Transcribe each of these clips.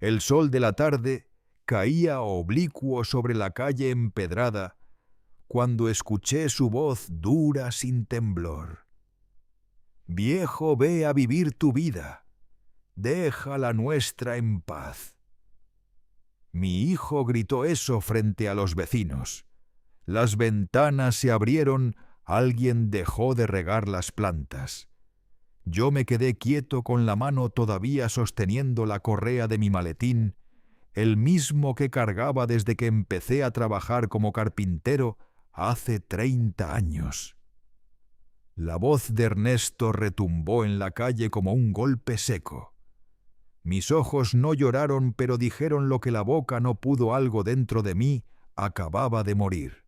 El sol de la tarde caía oblicuo sobre la calle empedrada cuando escuché su voz dura sin temblor. Viejo, ve a vivir tu vida, deja la nuestra en paz. Mi hijo gritó eso frente a los vecinos. Las ventanas se abrieron, alguien dejó de regar las plantas. Yo me quedé quieto con la mano todavía sosteniendo la correa de mi maletín, el mismo que cargaba desde que empecé a trabajar como carpintero hace 30 años. La voz de Ernesto retumbó en la calle como un golpe seco. Mis ojos no lloraron, pero dijeron lo que la boca no pudo. Algo dentro de mí acababa de morir.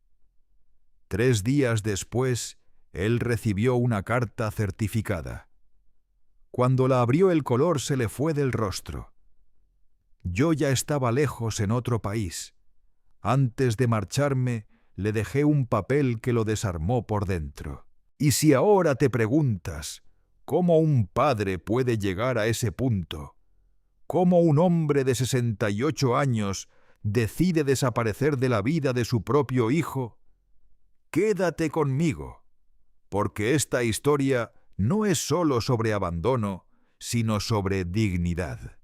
3 días después, él recibió una carta certificada. Cuando la abrió, el color se le fue del rostro. Yo ya estaba lejos en otro país. Antes de marcharme, le dejé un papel que lo desarmó por dentro. Y si ahora te preguntas, ¿cómo un padre puede llegar a ese punto? ¿Cómo un hombre de 68 años decide desaparecer de la vida de su propio hijo? Quédate conmigo, porque esta historia no es solo sobre abandono, sino sobre dignidad.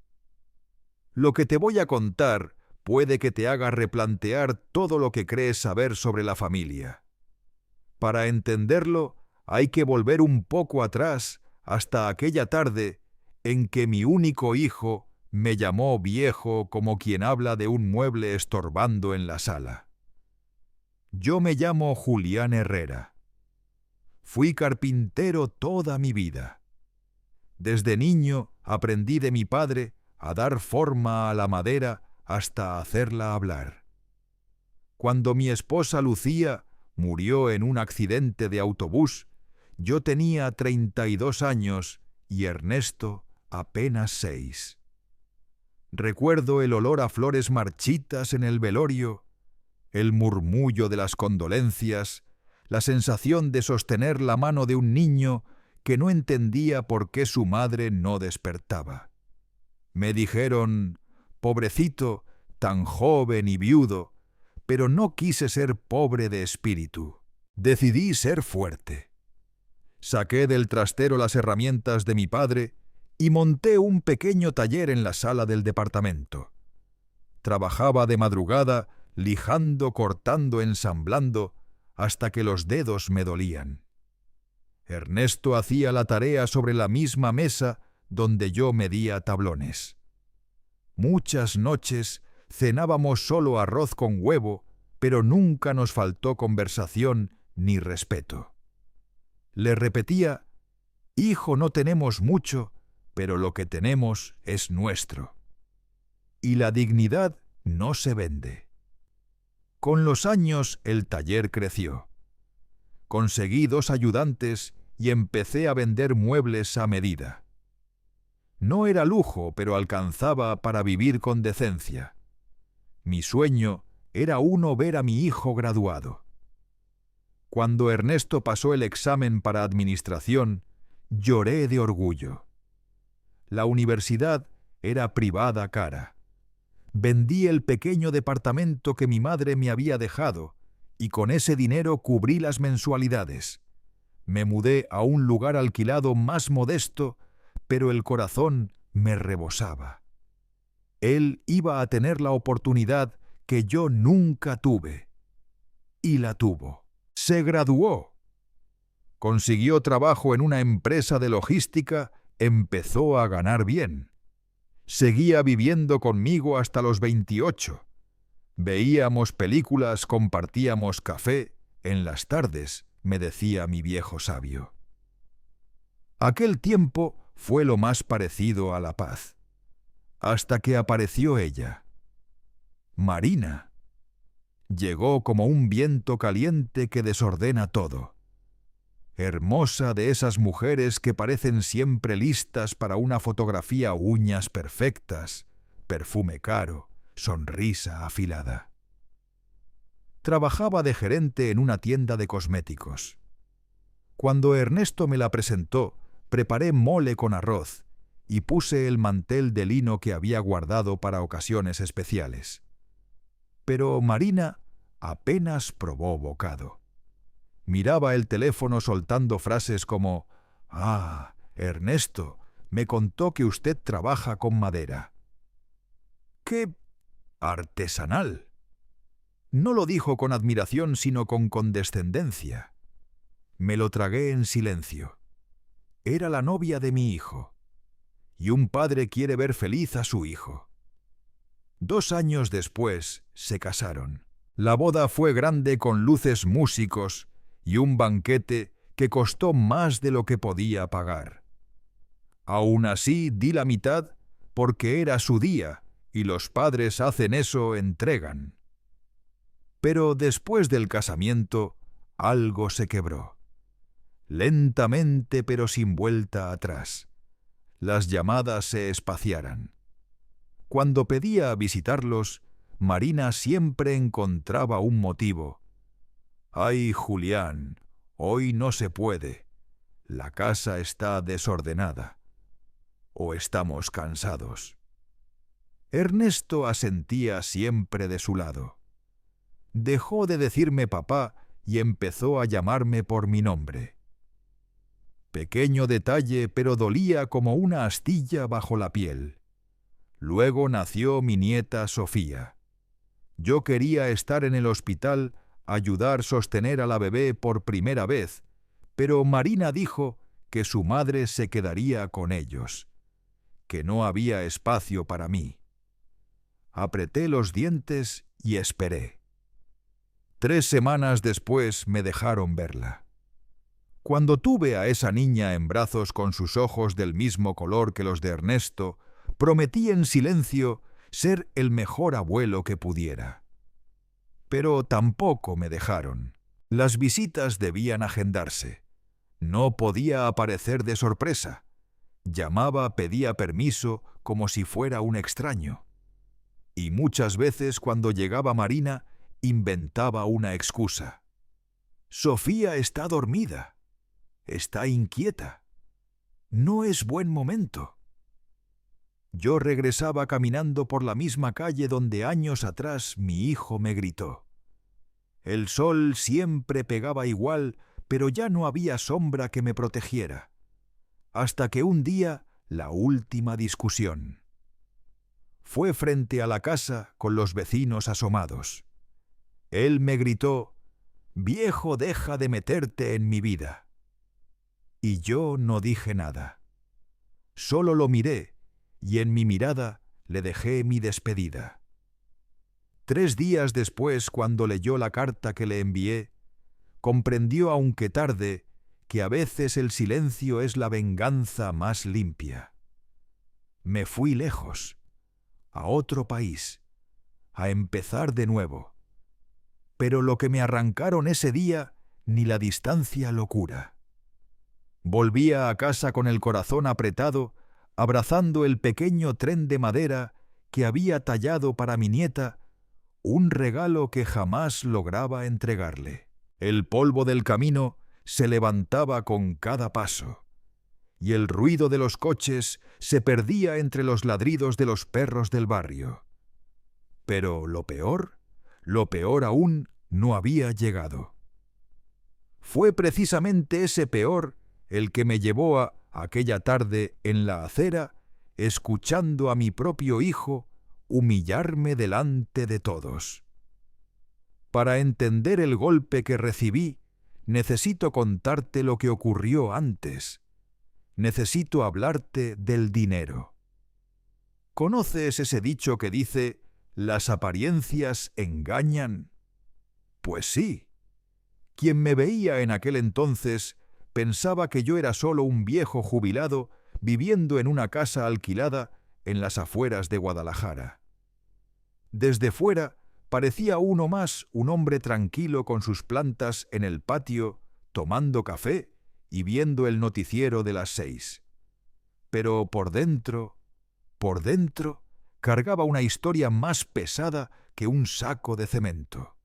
Lo que te voy a contar puede que te haga replantear todo lo que crees saber sobre la familia. Para entenderlo, hay que volver un poco atrás hasta aquella tarde en que mi único hijo me llamó viejo como quien habla de un mueble estorbando en la sala. Yo me llamo Julián Herrera. Fui carpintero toda mi vida. Desde niño aprendí de mi padre a dar forma a la madera hasta hacerla hablar. Cuando mi esposa Lucía murió en un accidente de autobús, yo tenía 32 años y Ernesto apenas 6. Recuerdo el olor a flores marchitas en el velorio, el murmullo de las condolencias, la sensación de sostener la mano de un niño que no entendía por qué su madre no despertaba. Me dijeron, pobrecito, tan joven y viudo, pero no quise ser pobre de espíritu. Decidí ser fuerte. Saqué del trastero las herramientas de mi padre y monté un pequeño taller en la sala del departamento. Trabajaba de madrugada, lijando, cortando, ensamblando, hasta que los dedos me dolían. Ernesto hacía la tarea sobre la misma mesa donde yo medía tablones. Muchas noches cenábamos solo arroz con huevo, pero nunca nos faltó conversación ni respeto. Le repetía, hijo, no tenemos mucho, pero lo que tenemos es nuestro. Y la dignidad no se vende. Con los años el taller creció. Conseguí 2 ayudantes y empecé a vender muebles a medida. No era lujo, pero alcanzaba para vivir con decencia. Mi sueño era ver a mi hijo graduado. Cuando Ernesto pasó el examen para administración, lloré de orgullo. La universidad era privada cara. Vendí el pequeño departamento que mi madre me había dejado y con ese dinero cubrí las mensualidades. Me mudé a un lugar alquilado más modesto, pero el corazón me rebosaba. Él iba a tener la oportunidad que yo nunca tuve. Y la tuvo. Se graduó. Consiguió trabajo en una empresa de logística, empezó a ganar bien. Seguía viviendo conmigo hasta los 28. Veíamos películas, compartíamos café. En las tardes, me decía mi viejo sabio. Aquel tiempo fue lo más parecido a la paz. Hasta que apareció ella. Marina. Llegó como un viento caliente que desordena todo. Hermosa, de esas mujeres que parecen siempre listas para una fotografía, uñas perfectas, perfume caro, sonrisa afilada. Trabajaba de gerente en una tienda de cosméticos. Cuando Ernesto me la presentó, preparé mole con arroz y puse el mantel de lino que había guardado para ocasiones especiales. Pero Marina apenas probó bocado. Miraba el teléfono soltando frases como: «Ah, Ernesto, me contó que usted trabaja con madera». ¡Qué artesanal! No lo dijo con admiración, sino con condescendencia. Me lo tragué en silencio. Era la novia de mi hijo. Y un padre quiere ver feliz a su hijo. 2 años después se casaron. La boda fue grande, con luces, músicos y un banquete que costó más de lo que podía pagar. Aún así di la mitad porque era su día y los padres hacen eso, entregan. Pero después del casamiento algo se quebró. Lentamente, pero sin vuelta atrás. Las llamadas se espaciaran. Cuando pedía visitarlos, Marina siempre encontraba un motivo. «Ay, Julián, hoy no se puede. La casa está desordenada. O estamos cansados». Ernesto asentía siempre de su lado. Dejó de decirme papá y empezó a llamarme por mi nombre. Pequeño detalle, pero dolía como una astilla bajo la piel. Luego nació mi nieta Sofía. Yo quería estar en el hospital, ayudar a sostener a la bebé por primera vez, pero Marina dijo que su madre se quedaría con ellos, que no había espacio para mí. Apreté los dientes y esperé. 3 semanas después me dejaron verla. Cuando tuve a esa niña en brazos con sus ojos del mismo color que los de Ernesto, prometí en silencio ser el mejor abuelo que pudiera. Pero tampoco me dejaron. Las visitas debían agendarse. No podía aparecer de sorpresa. Llamaba, pedía permiso como si fuera un extraño. Y muchas veces cuando llegaba Marina, inventaba una excusa. «Sofía está dormida. Está inquieta. No es buen momento». Yo regresaba caminando por la misma calle donde años atrás mi hijo me gritó. El sol siempre pegaba igual, pero ya no había sombra que me protegiera. Hasta que un día, la última discusión. Fue frente a la casa con los vecinos asomados. Él me gritó: «Viejo, deja de meterte en mi vida». Y yo no dije nada. Solo lo miré, y en mi mirada le dejé mi despedida. 3 días después, cuando leyó la carta que le envié, comprendió, aunque tarde, que a veces el silencio es la venganza más limpia. Me fui lejos, a otro país, a empezar de nuevo. Pero lo que me arrancaron ese día, ni la distancia lo cura. Volvía a casa con el corazón apretado, abrazando el pequeño tren de madera que había tallado para mi nieta, un regalo que jamás lograba entregarle. El polvo del camino se levantaba con cada paso, y el ruido de los coches se perdía entre los ladridos de los perros del barrio. Pero lo peor aún no había llegado. Fue precisamente ese peor el que me llevó a aquella tarde en la acera, escuchando a mi propio hijo humillarme delante de todos. Para entender el golpe que recibí, necesito contarte lo que ocurrió antes. Necesito hablarte del dinero. ¿Conoces ese dicho que dice: «Las apariencias engañan»? Pues sí. Quien me veía en aquel entonces pensaba que yo era solo un viejo jubilado viviendo en una casa alquilada en las afueras de Guadalajara. Desde fuera parecía uno más un hombre tranquilo con sus plantas en el patio, tomando café y viendo el noticiero de las 6. Pero por dentro, cargaba una historia más pesada que un saco de cemento.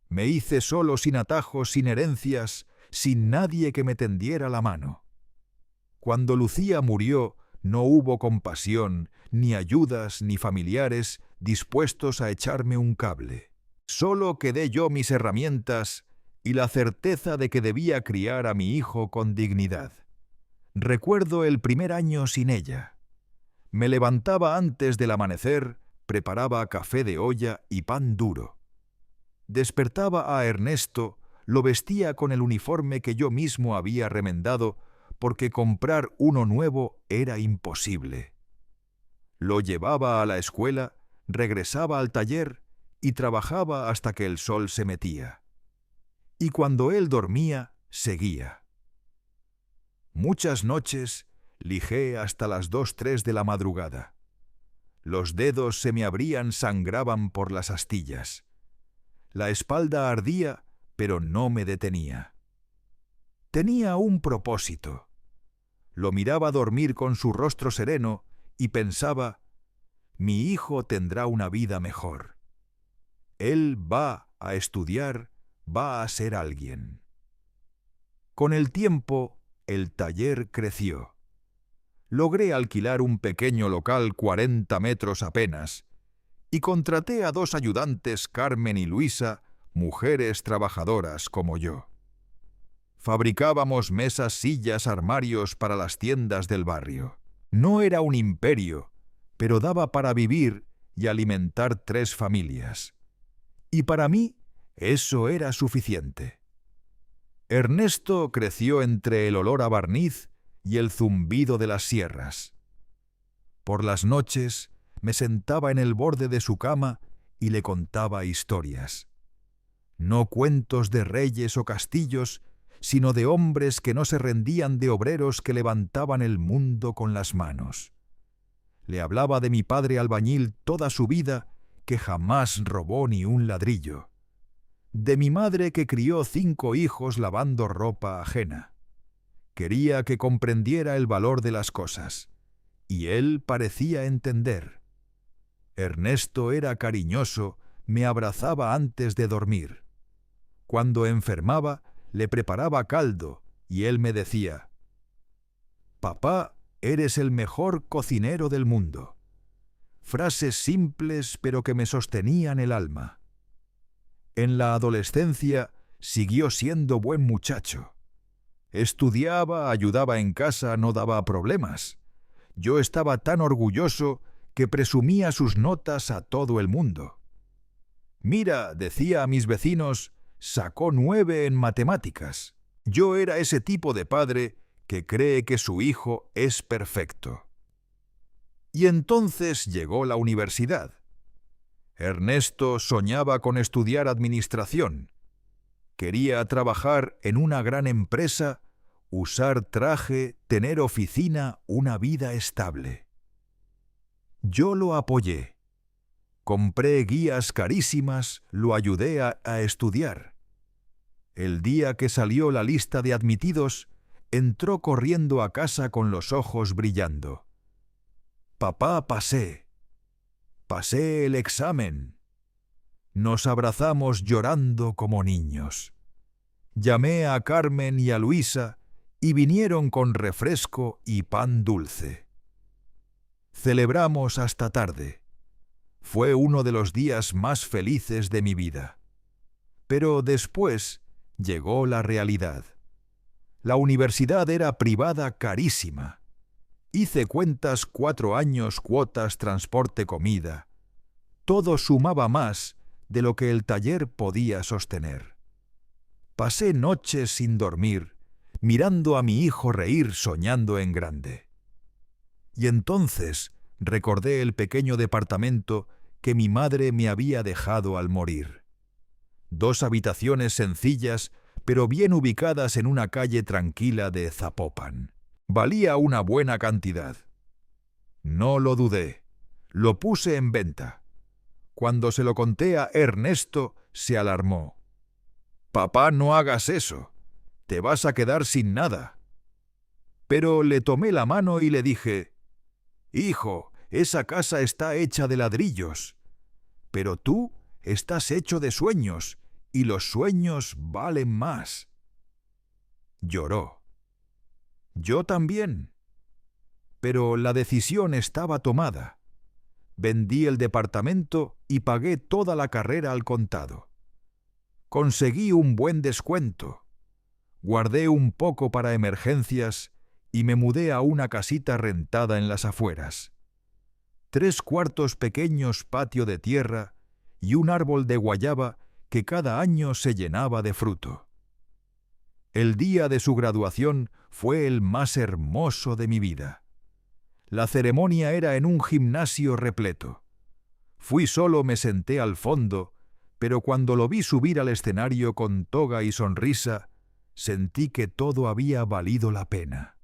Me hice solo, sin atajos, sin herencias, sin nadie que me tendiera la mano. Cuando Lucía murió, No hubo compasión, ni ayudas, ni familiares dispuestos a echarme un cable. Solo quedé yo mis herramientas y la certeza de que debía criar a mi hijo con dignidad. Recuerdo el primer año sin ella. Me levantaba antes del amanecer, preparaba café de olla y pan duro. Despertaba a Ernesto, lo vestía con el uniforme que yo mismo había remendado, porque comprar uno nuevo era imposible. Lo llevaba a la escuela, regresaba al taller y trabajaba hasta que el sol se metía. Y cuando él dormía, seguía. Muchas noches lijé hasta las 2, 3 de la madrugada. Los dedos se me abrían, sangraban por las astillas. La espalda ardía, pero no me detenía. Tenía un propósito. Lo miraba dormir con su rostro sereno y pensaba, mi hijo tendrá una vida mejor. Él va a estudiar, va a ser alguien. Con el tiempo, el taller creció. Logré alquilar un pequeño local 40 metros apenas y contraté a 2 ayudantes, Carmen y Luisa, mujeres trabajadoras como yo. Fabricábamos mesas, sillas, armarios para las tiendas del barrio. No era un imperio, pero daba para vivir y alimentar 3 familias. Y para mí eso era suficiente. Ernesto creció entre el olor a barniz y el zumbido de las sierras. Por las noches me sentaba en el borde de su cama y le contaba historias. No cuentos de reyes o castillos, sino de hombres que no se rendían, de obreros que levantaban el mundo con las manos. Le hablaba de mi padre albañil toda su vida, que jamás robó ni un ladrillo. De mi madre que crió 5 hijos lavando ropa ajena. Quería que comprendiera el valor de las cosas, y él parecía entender. Ernesto era cariñoso, me abrazaba antes de dormir. Cuando enfermaba, le preparaba caldo, y él me decía, «Papá, eres el mejor cocinero del mundo». Frases simples pero que me sostenían el alma. En la adolescencia siguió siendo buen muchacho. Estudiaba, ayudaba en casa, no daba problemas. Yo estaba tan orgulloso que presumía sus notas a todo el mundo. «Mira», decía a mis vecinos, «sacó 9 en matemáticas». Yo era ese tipo de padre que cree que su hijo es perfecto. Y entonces llegó la universidad. Ernesto soñaba con estudiar administración. Quería trabajar en una gran empresa, usar traje, tener oficina, una vida estable. Yo lo apoyé. Compré guías carísimas, lo ayudé a estudiar. El día que salió la lista de admitidos, entró corriendo a casa con los ojos brillando. «Papá, pasé el examen». Nos abrazamos llorando como niños. Llamé a Carmen y a Luisa y vinieron con refresco y pan dulce. Celebramos hasta tarde. Fue uno de los días más felices de mi vida. Pero después llegó la realidad. La universidad era privada, carísima. Hice cuentas, 4 años, cuotas, transporte, comida. Todo sumaba más de lo que el taller podía sostener. Pasé noches sin dormir, mirando a mi hijo reír, soñando en grande. Y entonces recordé el pequeño departamento que mi madre me había dejado al morir. 2 habitaciones sencillas, pero bien ubicadas en una calle tranquila de Zapopan. Valía una buena cantidad. No lo dudé. Lo puse en venta. Cuando se lo conté a Ernesto, se alarmó. «Papá, no hagas eso. Te vas a quedar sin nada». Pero le tomé la mano y le dije, «Hijo, esa casa está hecha de ladrillos. Pero tú estás hecho de sueños, y los sueños valen más». Lloró. Yo también. pero la decisión estaba tomada. Vendí el departamento y pagué toda la carrera al contado. Conseguí un buen descuento. Guardé un poco para emergencias y me mudé a una casita rentada en las afueras. 3 cuartos pequeños, patio de tierra y un árbol de guayaba que cada año se llenaba de fruto. El día de su graduación fue el más hermoso de mi vida. La ceremonia era en un gimnasio repleto. Fui solo, me senté al fondo, pero cuando lo vi subir al escenario con toga y sonrisa, sentí que todo había valido la pena.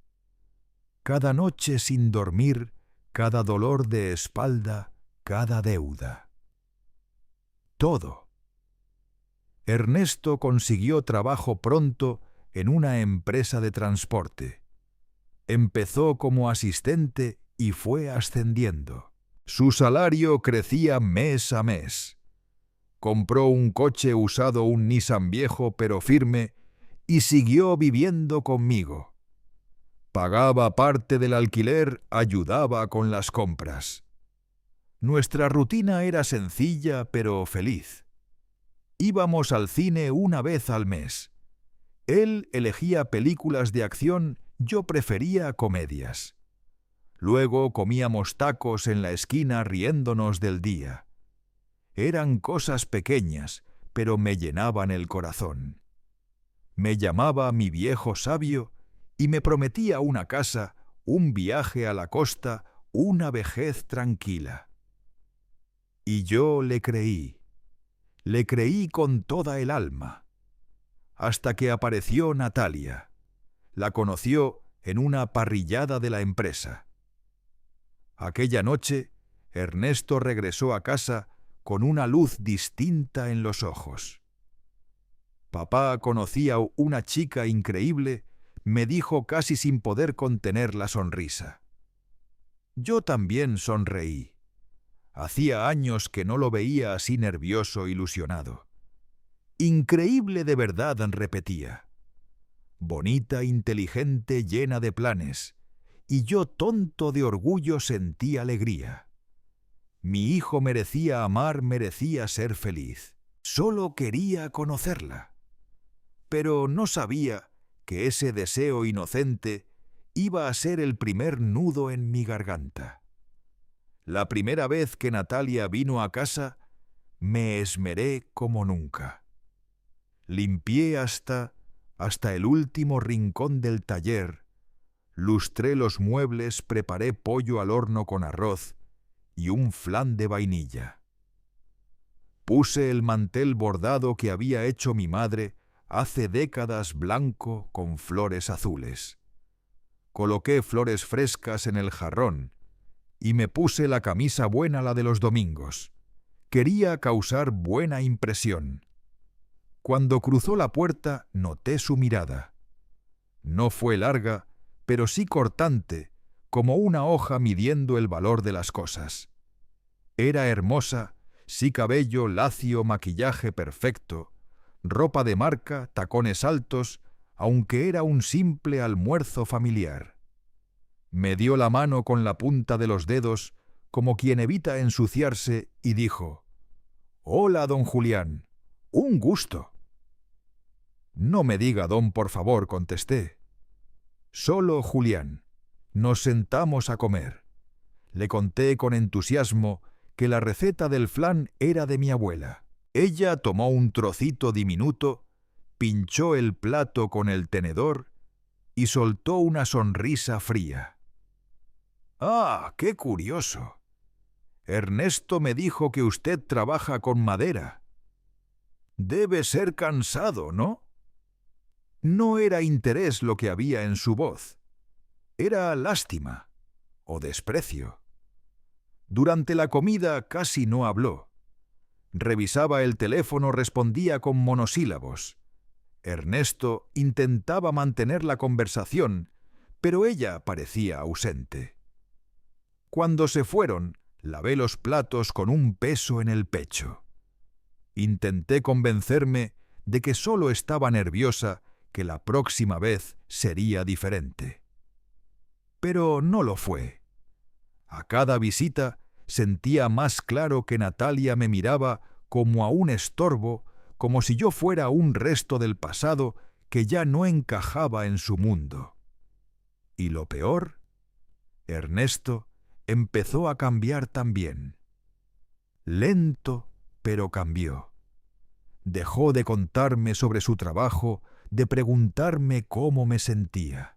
Cada noche sin dormir, cada dolor de espalda, cada deuda. Todo. Ernesto consiguió trabajo pronto en una empresa de transporte. Empezó como asistente y fue ascendiendo. Su salario crecía mes a mes. Compró un coche usado, un Nissan viejo pero firme, y siguió viviendo conmigo. Pagaba parte del alquiler, ayudaba con las compras. Nuestra rutina era sencilla pero feliz. Íbamos al cine una vez al mes. Él elegía películas de acción, yo prefería comedias. Luego comíamos tacos en la esquina riéndonos del día. Eran cosas pequeñas, pero me llenaban el corazón. Me llamaba mi viejo sabio y me prometía una casa, un viaje a la costa, una vejez tranquila. Y yo le creí con toda el alma, hasta que apareció Natalia. La conoció en una parrillada de la empresa. Aquella noche, Ernesto regresó a casa con una luz distinta en los ojos. Papá conocía una chica increíble, me dijo casi sin poder contener la sonrisa. Yo también sonreí. Hacía años que no lo veía así nervioso, ilusionado. Increíble de verdad, repetía. Bonita, inteligente, llena de planes. Y yo, tonto de orgullo, sentí alegría. Mi hijo merecía amar, merecía ser feliz. Solo quería conocerla. Pero no sabía que ese deseo inocente iba a ser el primer nudo en mi garganta. La primera vez que Natalia vino a casa, me esmeré como nunca. Limpié hasta el último rincón del taller, lustré los muebles, preparé pollo al horno con arroz y un flan de vainilla. Puse el mantel bordado que había hecho mi madre hace décadas blanco con flores azules. Coloqué flores frescas en el jarrón y me puse la camisa buena, la de los domingos. Quería causar buena impresión. Cuando cruzó la puerta, noté su mirada. No fue larga, pero sí cortante, como una hoja midiendo el valor de las cosas. Era hermosa, sí, cabello lacio, maquillaje perfecto, ropa de marca, tacones altos, aunque era un simple almuerzo familiar. Me dio la mano con la punta de los dedos, como quien evita ensuciarse, y dijo: «Hola, don Julián, un gusto». «No me diga don, por favor», contesté. «Solo Julián». Nos sentamos a comer. Le conté con entusiasmo que la receta del flan era de mi abuela. Ella tomó un trocito diminuto, pinchó el plato con el tenedor y soltó una sonrisa fría. «Ah, qué curioso. Ernesto me dijo que usted trabaja con madera. Debe ser cansado, ¿no?» No era interés lo que había en su voz. Era lástima o desprecio. Durante la comida casi no habló. Revisaba el teléfono, respondía con monosílabos. Ernesto intentaba mantener la conversación, pero ella parecía ausente. Cuando se fueron, lavé los platos con un peso en el pecho. Intenté convencerme de que solo estaba nerviosa, que la próxima vez sería diferente. Pero no lo fue. A cada visita sentía más claro que Natalia me miraba como a un estorbo, como si yo fuera un resto del pasado que ya no encajaba en su mundo. Y lo peor, Ernesto empezó a cambiar también. Lento, pero cambió. Dejó de contarme sobre su trabajo, de preguntarme cómo me sentía.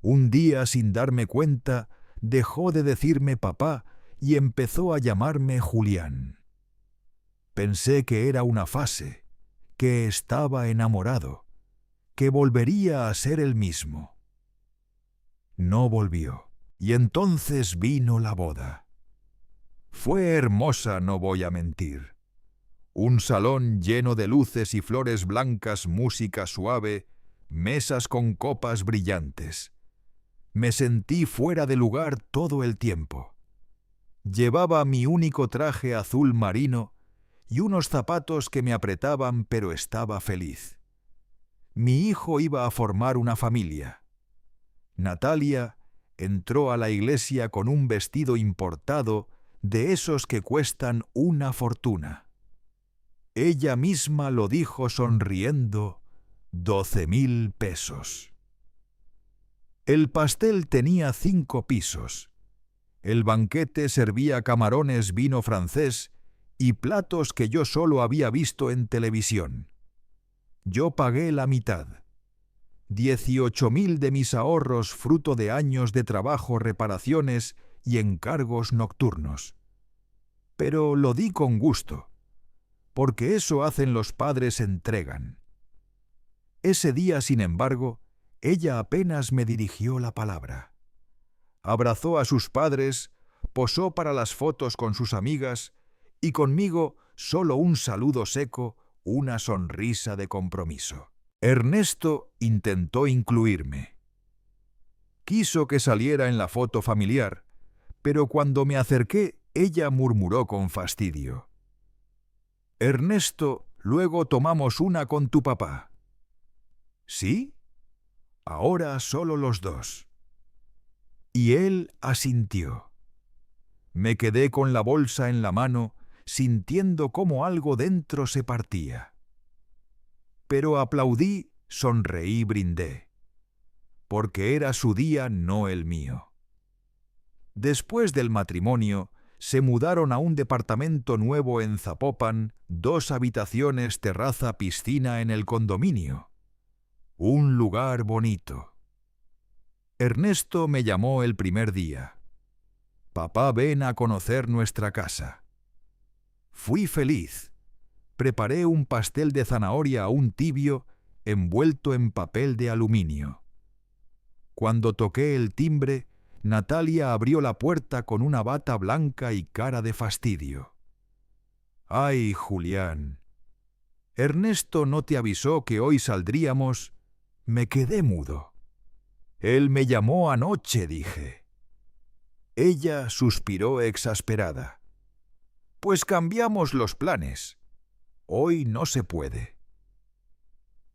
Un día, sin darme cuenta, dejó de decirme papá y empezó a llamarme Julián. Pensé que era una fase, que estaba enamorado, que volvería a ser el mismo. No volvió, y entonces vino la boda. Fue hermosa, no voy a mentir. Un salón lleno de luces y flores blancas, música suave, mesas con copas brillantes. Me sentí fuera de lugar todo el tiempo. Llevaba mi único traje azul marino y unos zapatos que me apretaban, pero estaba feliz. Mi hijo iba a formar una familia. Natalia entró a la iglesia con un vestido importado de esos que cuestan una fortuna. Ella misma lo dijo sonriendo, 12.000 pesos. El pastel tenía 5 pisos. El banquete servía camarones, vino francés y platos que yo solo había visto en televisión. Yo pagué la mitad. 18.000 de mis ahorros, fruto de años de trabajo, reparaciones y encargos nocturnos. Pero lo di con gusto, porque eso hacen los padres, entregan. Ese día, sin embargo, ella apenas me dirigió la palabra. Abrazó a sus padres, posó para las fotos con sus amigas y conmigo solo un saludo seco, una sonrisa de compromiso. Ernesto intentó incluirme. Quiso que saliera en la foto familiar, pero cuando me acerqué, ella murmuró con fastidio: «Ernesto, luego tomamos una con tu papá». «¿Sí? Ahora solo los dos». Y él asintió. Me quedé con la bolsa en la mano, sintiendo cómo algo dentro se partía. Pero aplaudí, sonreí, brindé, porque era su día, no el mío. Después del matrimonio, se mudaron a un departamento nuevo en Zapopan, 2 habitaciones, terraza, piscina en el condominio. Un lugar bonito. Ernesto me llamó el primer día. «Papá, ven a conocer nuestra casa». Fui feliz. Preparé un pastel de zanahoria aún tibio, envuelto en papel de aluminio. Cuando toqué el timbre, Natalia abrió la puerta con una bata blanca y cara de fastidio. «Ay, Julián, ¿Ernesto no te avisó que hoy saldríamos?» Me quedé mudo. «Él me llamó anoche», dije. Ella suspiró exasperada. «Pues cambiamos los planes. Hoy no se puede».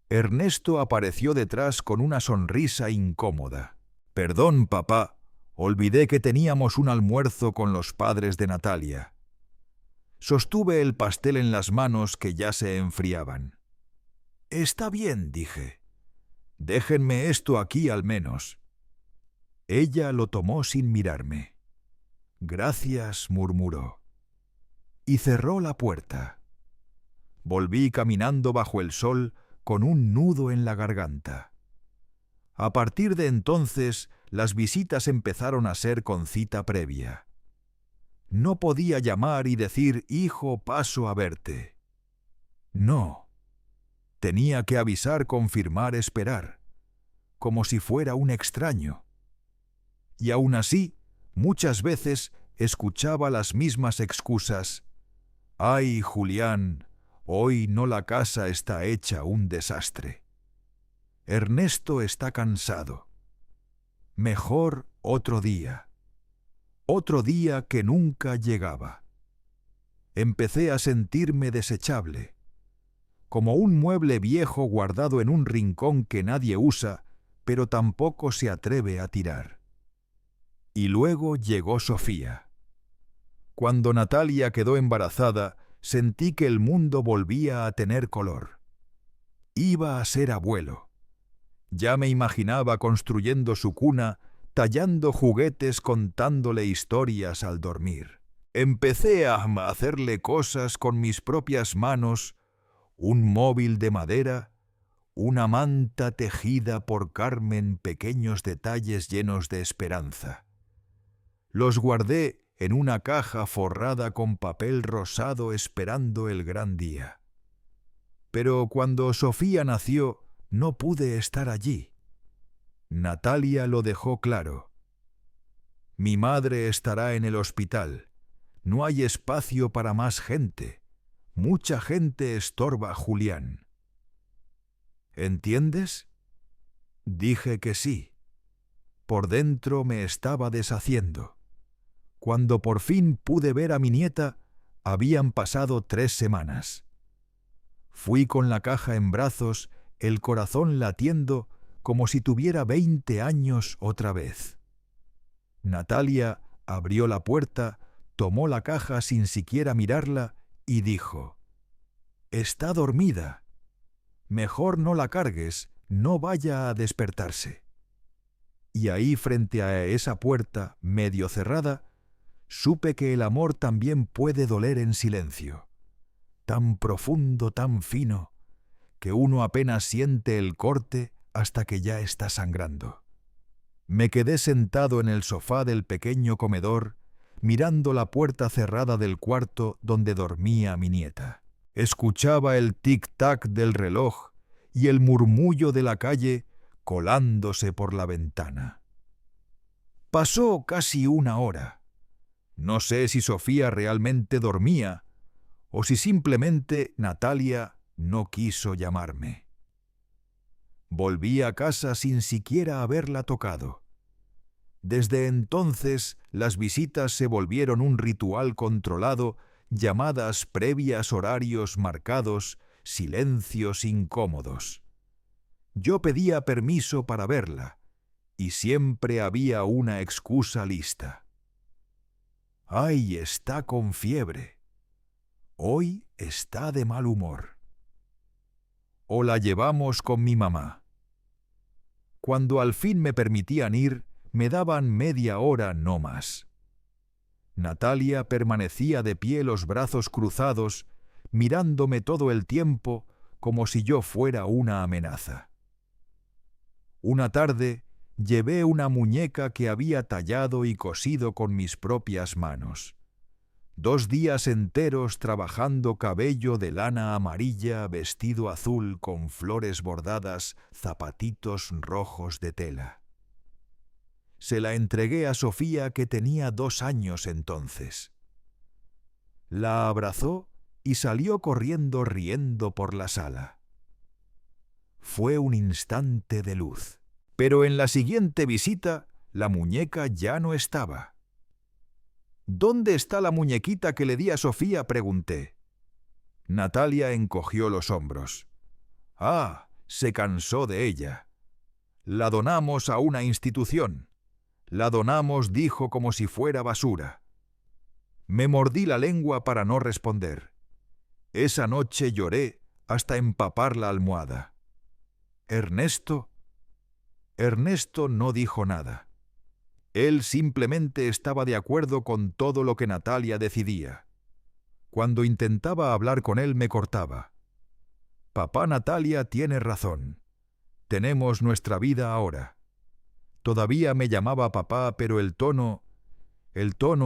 Ernesto apareció detrás con una sonrisa incómoda. «Perdón, papá, olvidé que teníamos un almuerzo con los padres de Natalia». Sostuve el pastel en las manos que ya se enfriaban. «Está bien», dije. «Déjenme esto aquí al menos». Ella lo tomó sin mirarme. «Gracias», murmuró. Y cerró la puerta. Volví caminando bajo el sol con un nudo en la garganta. A partir de entonces, las visitas empezaron a ser con cita previa. No podía llamar y decir: «Hijo, paso a verte». No. Tenía que avisar, confirmar, esperar, como si fuera un extraño. Y aún así, muchas veces escuchaba las mismas excusas: «Ay, Julián, hoy no, la casa está hecha un desastre. Ernesto está cansado. Mejor otro día». Otro día que nunca llegaba. Empecé a sentirme desechable, como un mueble viejo guardado en un rincón que nadie usa, pero tampoco se atreve a tirar. Y luego llegó Sofía. Cuando Natalia quedó embarazada, sentí que el mundo volvía a tener color. Iba a ser abuelo. Ya me imaginaba construyendo su cuna, tallando juguetes, contándole historias al dormir. Empecé a hacerle cosas con mis propias manos, un móvil de madera, una manta tejida por Carmen, pequeños detalles llenos de esperanza. Los guardé en una caja forrada con papel rosado esperando el gran día. Pero cuando Sofía nació, no pude estar allí. Natalia lo dejó claro. Mi madre estará en el hospital. No hay espacio para más gente. Mucha gente estorba a Julián. ¿Entiendes? Dije que sí. Por dentro me estaba deshaciendo. Cuando por fin pude ver a mi nieta, habían pasado 3 semanas. Fui con la caja en brazos, el corazón latiendo como si tuviera 20 años otra vez. Natalia abrió la puerta, tomó la caja sin siquiera mirarla y dijo: «Está dormida. Mejor no la cargues, no vaya a despertarse». Y ahí, frente a esa puerta medio cerrada, supe que el amor también puede doler en silencio, tan profundo, tan fino, que uno apenas siente el corte hasta que ya está sangrando. Me quedé sentado en el sofá del pequeño comedor, mirando la puerta cerrada del cuarto donde dormía mi nieta. Escuchaba el tic-tac del reloj y el murmullo de la calle colándose por la ventana. Pasó casi 1 hora. No sé si Sofía realmente dormía o si simplemente Natalia no quiso llamarme. Volví a casa sin siquiera haberla tocado. Desde entonces las visitas se volvieron un ritual controlado, llamadas previas, horarios marcados, silencios incómodos. Yo pedía permiso para verla, y siempre había una excusa lista. «Ay, está con fiebre. Hoy está de mal humor». O la llevamos con mi mamá. Cuando al fin me permitían ir, me daban media hora no más. Natalia permanecía de pie, los brazos cruzados, mirándome todo el tiempo como si yo fuera una amenaza. Una tarde llevé una muñeca que había tallado y cosido con mis propias manos. 2 días enteros trabajando cabello de lana amarilla, vestido azul con flores bordadas, zapatitos rojos de tela. Se la entregué a Sofía, que tenía 2 años entonces. La abrazó y salió corriendo riendo por la sala. Fue un instante de luz. Pero en la siguiente visita, la muñeca ya no estaba. «¿Dónde está la muñequita que le di a Sofía?», pregunté. Natalia encogió los hombros. «Ah, se cansó de ella. La donamos a una institución. La donamos», dijo, como si fuera basura. Me mordí la lengua para no responder. Esa noche lloré hasta empapar la almohada. Ernesto no dijo nada. Él simplemente estaba de acuerdo con todo lo que Natalia decidía. Cuando intentaba hablar con él me cortaba. «Papá, Natalia tiene razón. Tenemos nuestra vida ahora». Todavía me llamaba papá, pero el tono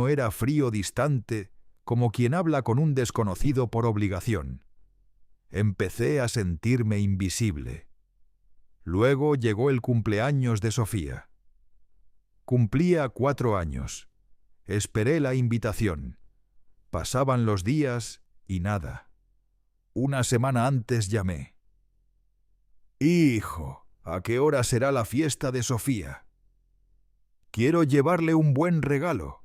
era frío, distante, como quien habla con un desconocido por obligación. Empecé a sentirme invisible. Luego llegó el cumpleaños de Sofía. Cumplía 4 años. Esperé la invitación. Pasaban los días y nada. Una semana antes llamé. «Hijo, ¿a qué hora será la fiesta de Sofía? Quiero llevarle un buen regalo».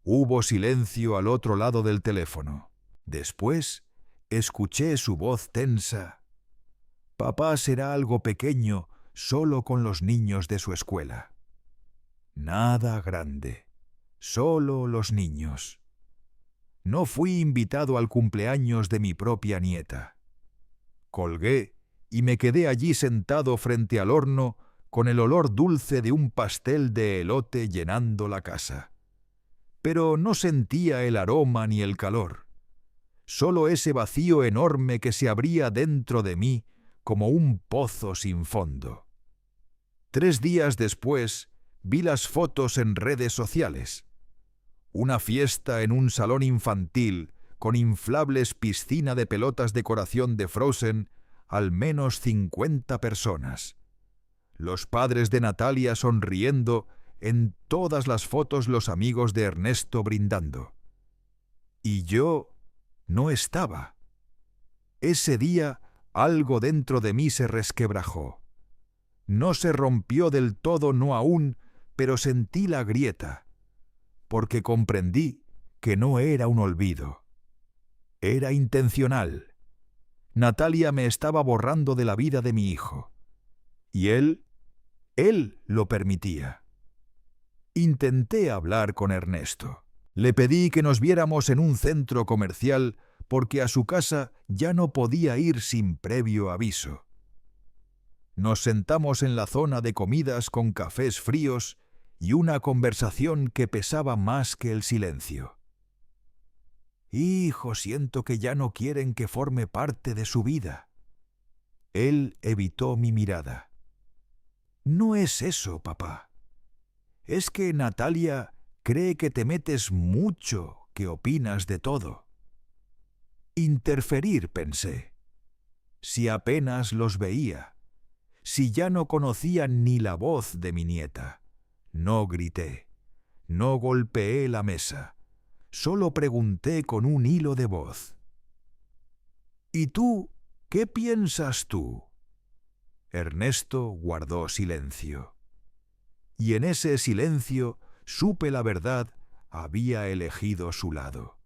Hubo silencio al otro lado del teléfono. Después escuché su voz tensa. «Papá será algo pequeño, solo con los niños de su escuela». Nada grande, solo los niños. No fui invitado al cumpleaños de mi propia nieta. Colgué y me quedé allí sentado frente al horno con el olor dulce de un pastel de elote llenando la casa. Pero no sentía el aroma ni el calor, solo ese vacío enorme que se abría dentro de mí como un pozo sin fondo. 3 días después vi las fotos en redes sociales. Una fiesta en un salón infantil con inflables piscina de pelotas decoración de Frozen, al menos 50 personas. Los padres de Natalia sonriendo, en todas las fotos los amigos de Ernesto brindando. Y yo no estaba. Ese día algo dentro de mí se resquebrajó. No se rompió del todo, no aún, pero sentí la grieta, porque comprendí que no era un olvido. Era intencional. Natalia me estaba borrando de la vida de mi hijo. Y él lo permitía. Intenté hablar con Ernesto. Le pedí que nos viéramos en un centro comercial porque a su casa ya no podía ir sin previo aviso. Nos sentamos en la zona de comidas con cafés fríos y una conversación que pesaba más que el silencio. Hijo, siento que ya no quieren que forme parte de su vida. Él evitó mi mirada. No es eso, papá. Es que Natalia cree que te metes mucho, que opinas de todo. Interferir, pensé. Si apenas los veía, si ya no conocían ni la voz de mi nieta. No grité, no golpeé la mesa, solo pregunté con un hilo de voz. ¿Y tú, qué piensas tú? Ernesto guardó silencio. Y en ese silencio supe la verdad, había elegido su lado.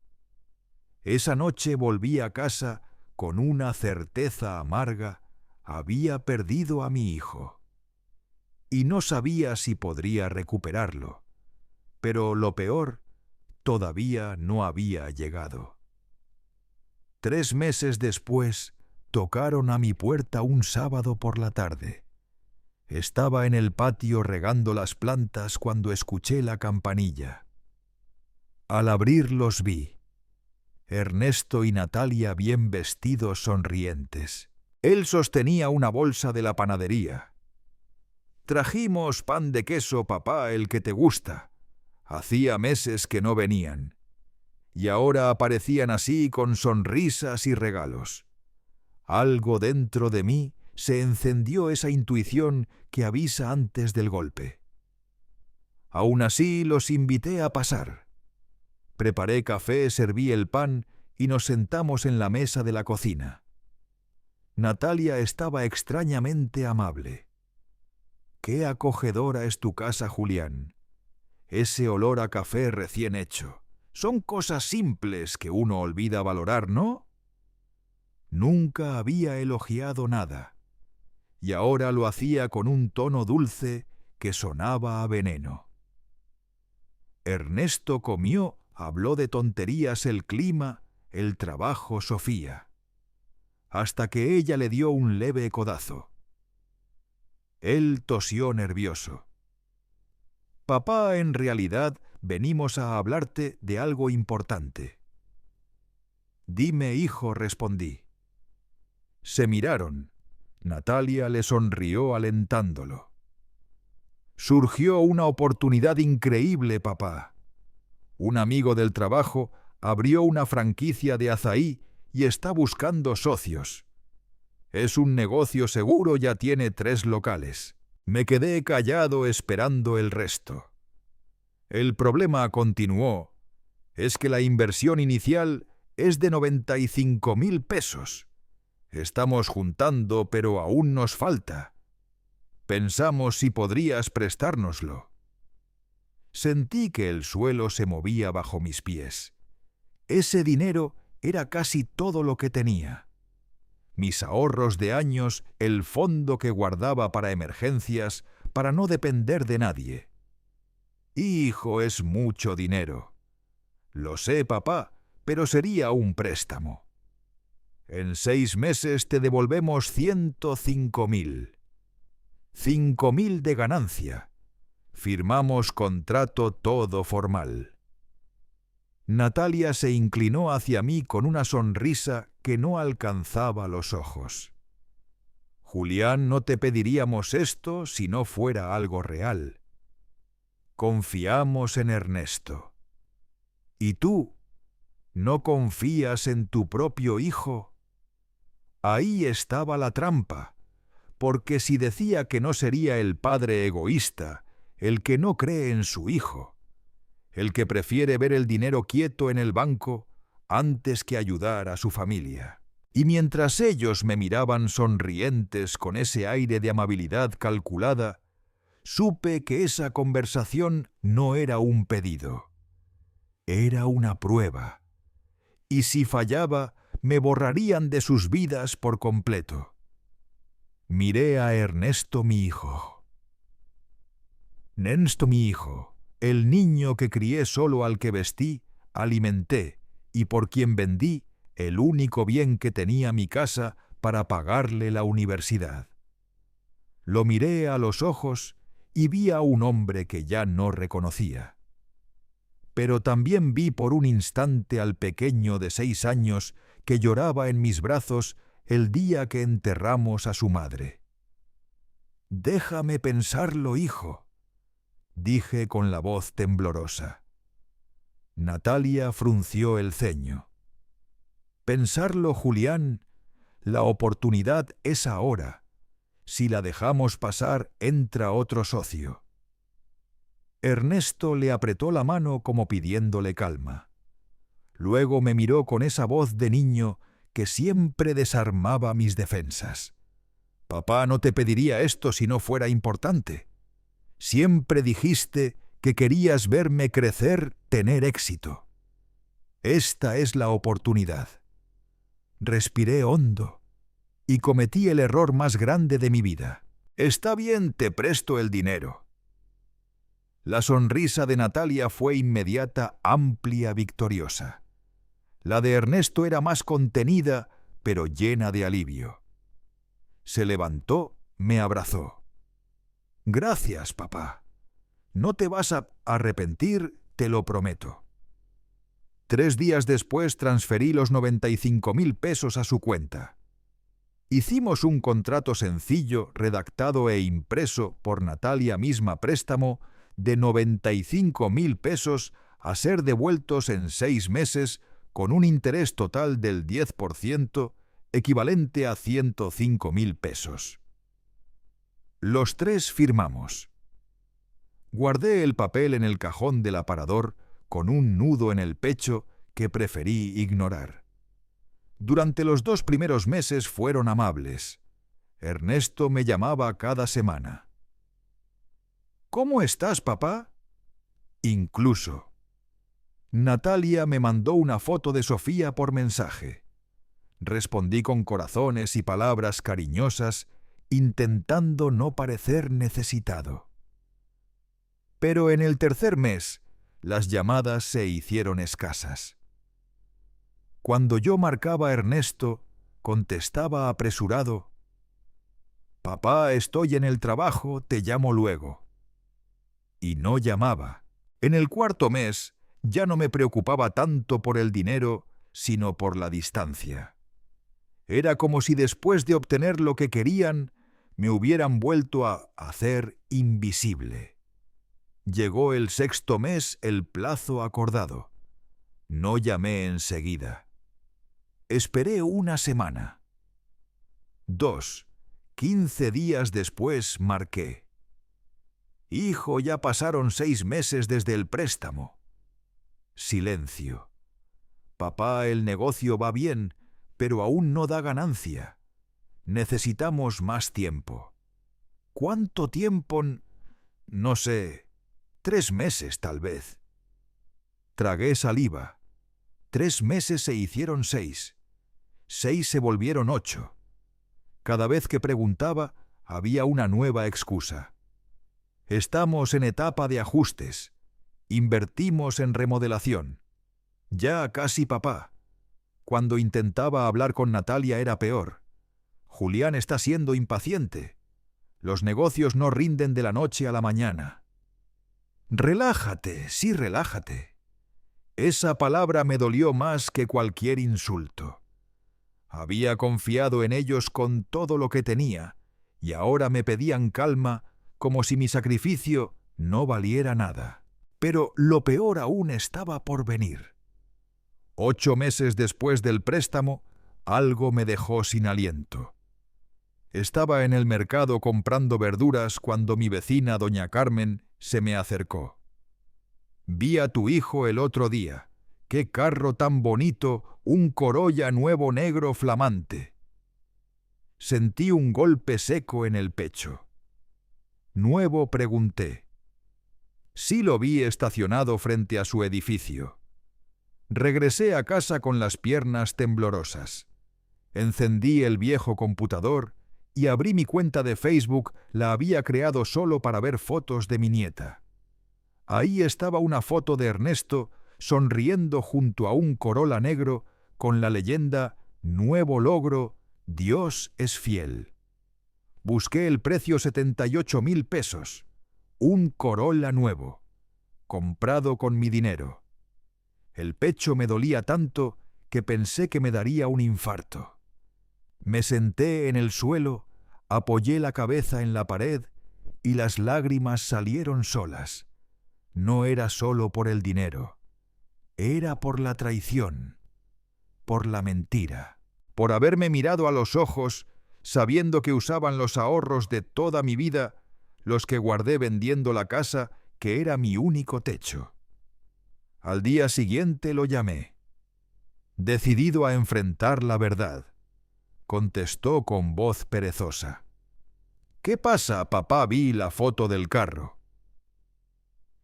Esa noche volví a casa con una certeza amarga, había perdido a mi hijo. Y no sabía si podría recuperarlo, pero lo peor todavía no había llegado. 3 meses después, tocaron a mi puerta un sábado por la tarde. Estaba en el patio regando las plantas cuando escuché la campanilla. Al abrir los vi. Ernesto y Natalia bien vestidos, sonrientes. Él sostenía una bolsa de la panadería. «Trajimos pan de queso, papá, el que te gusta». Hacía meses que no venían. Y ahora aparecían así con sonrisas y regalos. Algo dentro de mí se encendió esa intuición que avisa antes del golpe. Aún así los invité a pasar. Preparé café, serví el pan y nos sentamos en la mesa de la cocina. Natalia estaba extrañamente amable. «Qué acogedora es tu casa, Julián. Ese olor a café recién hecho. Son cosas simples que uno olvida valorar, ¿no?» Nunca había elogiado nada, y ahora lo hacía con un tono dulce que sonaba a veneno. Ernesto comió, habló de tonterías, el clima, el trabajo, Sofía, hasta que ella le dio un leve codazo. Él tosió nervioso. «Papá, en realidad venimos a hablarte de algo importante». «Dime, hijo», respondí. Se miraron. Natalia le sonrió alentándolo. «Surgió una oportunidad increíble, papá. Un amigo del trabajo abrió una franquicia de azaí y está buscando socios. Es un negocio seguro, ya tiene 3 locales». Me quedé callado esperando el resto. El problema, continuó, es que la inversión inicial es de 95.000 pesos. Estamos juntando, pero aún nos falta. Pensamos si podrías prestárnoslo. Sentí que el suelo se movía bajo mis pies. Ese dinero era casi todo lo que tenía. Mis ahorros de años, el fondo que guardaba para emergencias, para no depender de nadie. Hijo, es mucho dinero. Lo sé, papá, pero sería un préstamo. En 6 meses te devolvemos 105.000. 5.000 de ganancia. Firmamos contrato todo formal. Natalia se inclinó hacia mí con una sonrisa que no alcanzaba los ojos. Julián, no te pediríamos esto si no fuera algo real. Confiamos en Ernesto. ¿Y tú? ¿No confías en tu propio hijo? Ahí estaba la trampa, porque si decía que no sería el padre egoísta, el que no cree en su hijo, el que prefiere ver el dinero quieto en el banco antes que ayudar a su familia. Y mientras ellos me miraban sonrientes con ese aire de amabilidad calculada, supe que esa conversación no era un pedido, era una prueba, y si fallaba, me borrarían de sus vidas por completo. Miré a Ernesto, mi hijo. Ernesto, mi hijo, el niño que crié solo, al que vestí, alimenté, y por quien vendí el único bien que tenía mi casa para pagarle la universidad. Lo miré a los ojos y vi a un hombre que ya no reconocía. Pero también vi por un instante al pequeño de 6 años que lloraba en mis brazos el día que enterramos a su madre. «Déjame pensarlo, hijo», dije con la voz temblorosa. Natalia frunció el ceño. «Pensarlo, Julián, la oportunidad es ahora. Si la dejamos pasar, entra otro socio». Ernesto le apretó la mano como pidiéndole calma. Luego me miró con esa voz de niño que siempre desarmaba mis defensas. «Papá no te pediría esto si no fuera importante. Siempre dijiste que querías verme crecer, tener éxito. Esta es la oportunidad». Respiré hondo y cometí el error más grande de mi vida. «Está bien, te presto el dinero». La sonrisa de Natalia fue inmediata, amplia, victoriosa. La de Ernesto era más contenida, pero llena de alivio. Se levantó, me abrazó. «Gracias, papá. No te vas a arrepentir, te lo prometo». 3 días después transferí los 95.000 pesos a su cuenta. Hicimos un contrato sencillo, redactado e impreso por Natalia misma, préstamo de 95.000 pesos a ser devueltos en 6 meses con un interés total del 10%, equivalente a 105.000 pesos. Los 3 firmamos. Guardé el papel en el cajón del aparador con un nudo en el pecho que preferí ignorar. Durante los 2 primeros meses fueron amables. Ernesto me llamaba cada semana. «¿Cómo estás, papá?». Incluso. Natalia me mandó una foto de Sofía por mensaje. Respondí con corazones y palabras cariñosas, intentando no parecer necesitado. Pero en el 3er mes, las llamadas se hicieron escasas. Cuando yo marcaba a Ernesto, contestaba apresurado: «Papá, estoy en el trabajo, te llamo luego». Y no llamaba. En el 4.º mes ya no me preocupaba tanto por el dinero, sino por la distancia. Era como si después de obtener lo que querían, me hubieran vuelto a hacer invisible. Llegó el 6.º mes, el plazo acordado. No llamé enseguida. Esperé una semana. 2. 15 días después marqué: «Hijo, ya pasaron 6 meses desde el préstamo». Silencio. «Papá, el negocio va bien, pero aún no da ganancia. Necesitamos más tiempo». «¿Cuánto tiempo?» «No sé, 3 meses tal vez». Tragué saliva. 3 meses se hicieron 6. 6 se volvieron 8. Cada vez que preguntaba, había una nueva excusa. «Estamos en etapa de ajustes. Invertimos en remodelación. Ya casi papá. Cuando intentaba hablar con Natalia era peor. Julián está siendo impaciente. Los negocios no rinden de la noche a la mañana. Relájate, sí, relájate. Esa palabra me dolió más que cualquier insulto. Había confiado en ellos con todo lo que tenía, y ahora me pedían calma como si mi sacrificio no valiera nada. Pero lo peor aún estaba por venir. 8 meses después del préstamo, algo me dejó sin aliento. Estaba en el mercado comprando verduras cuando mi vecina, doña Carmen, se me acercó. «Vi a tu hijo el otro día. ¡Qué carro tan bonito! Un Corolla nuevo negro flamante». Sentí un golpe seco en el pecho. «¿Nuevo?», pregunté. Sí, lo vi estacionado frente a su edificio. Regresé a casa con las piernas temblorosas. Encendí el viejo computador y abrí mi cuenta de Facebook. La había creado solo para ver fotos de mi nieta. Ahí estaba una foto de Ernesto sonriendo junto a un Corolla negro con la leyenda «Nuevo logro, Dios es fiel». Busqué el precio: 78.000 pesos. Un Corolla nuevo, comprado con mi dinero. El pecho me dolía tanto que pensé que me daría un infarto. Me senté en el suelo, apoyé la cabeza en la pared y las lágrimas salieron solas. No era solo por el dinero, era por la traición, por la mentira, por haberme mirado a los ojos sabiendo que usaban los ahorros de toda mi vida, los que guardé vendiendo la casa, que era mi único techo. Al día siguiente lo llamé. Decidido a enfrentar la verdad, contestó con voz perezosa. «¿Qué pasa, papá? Vi la foto del carro».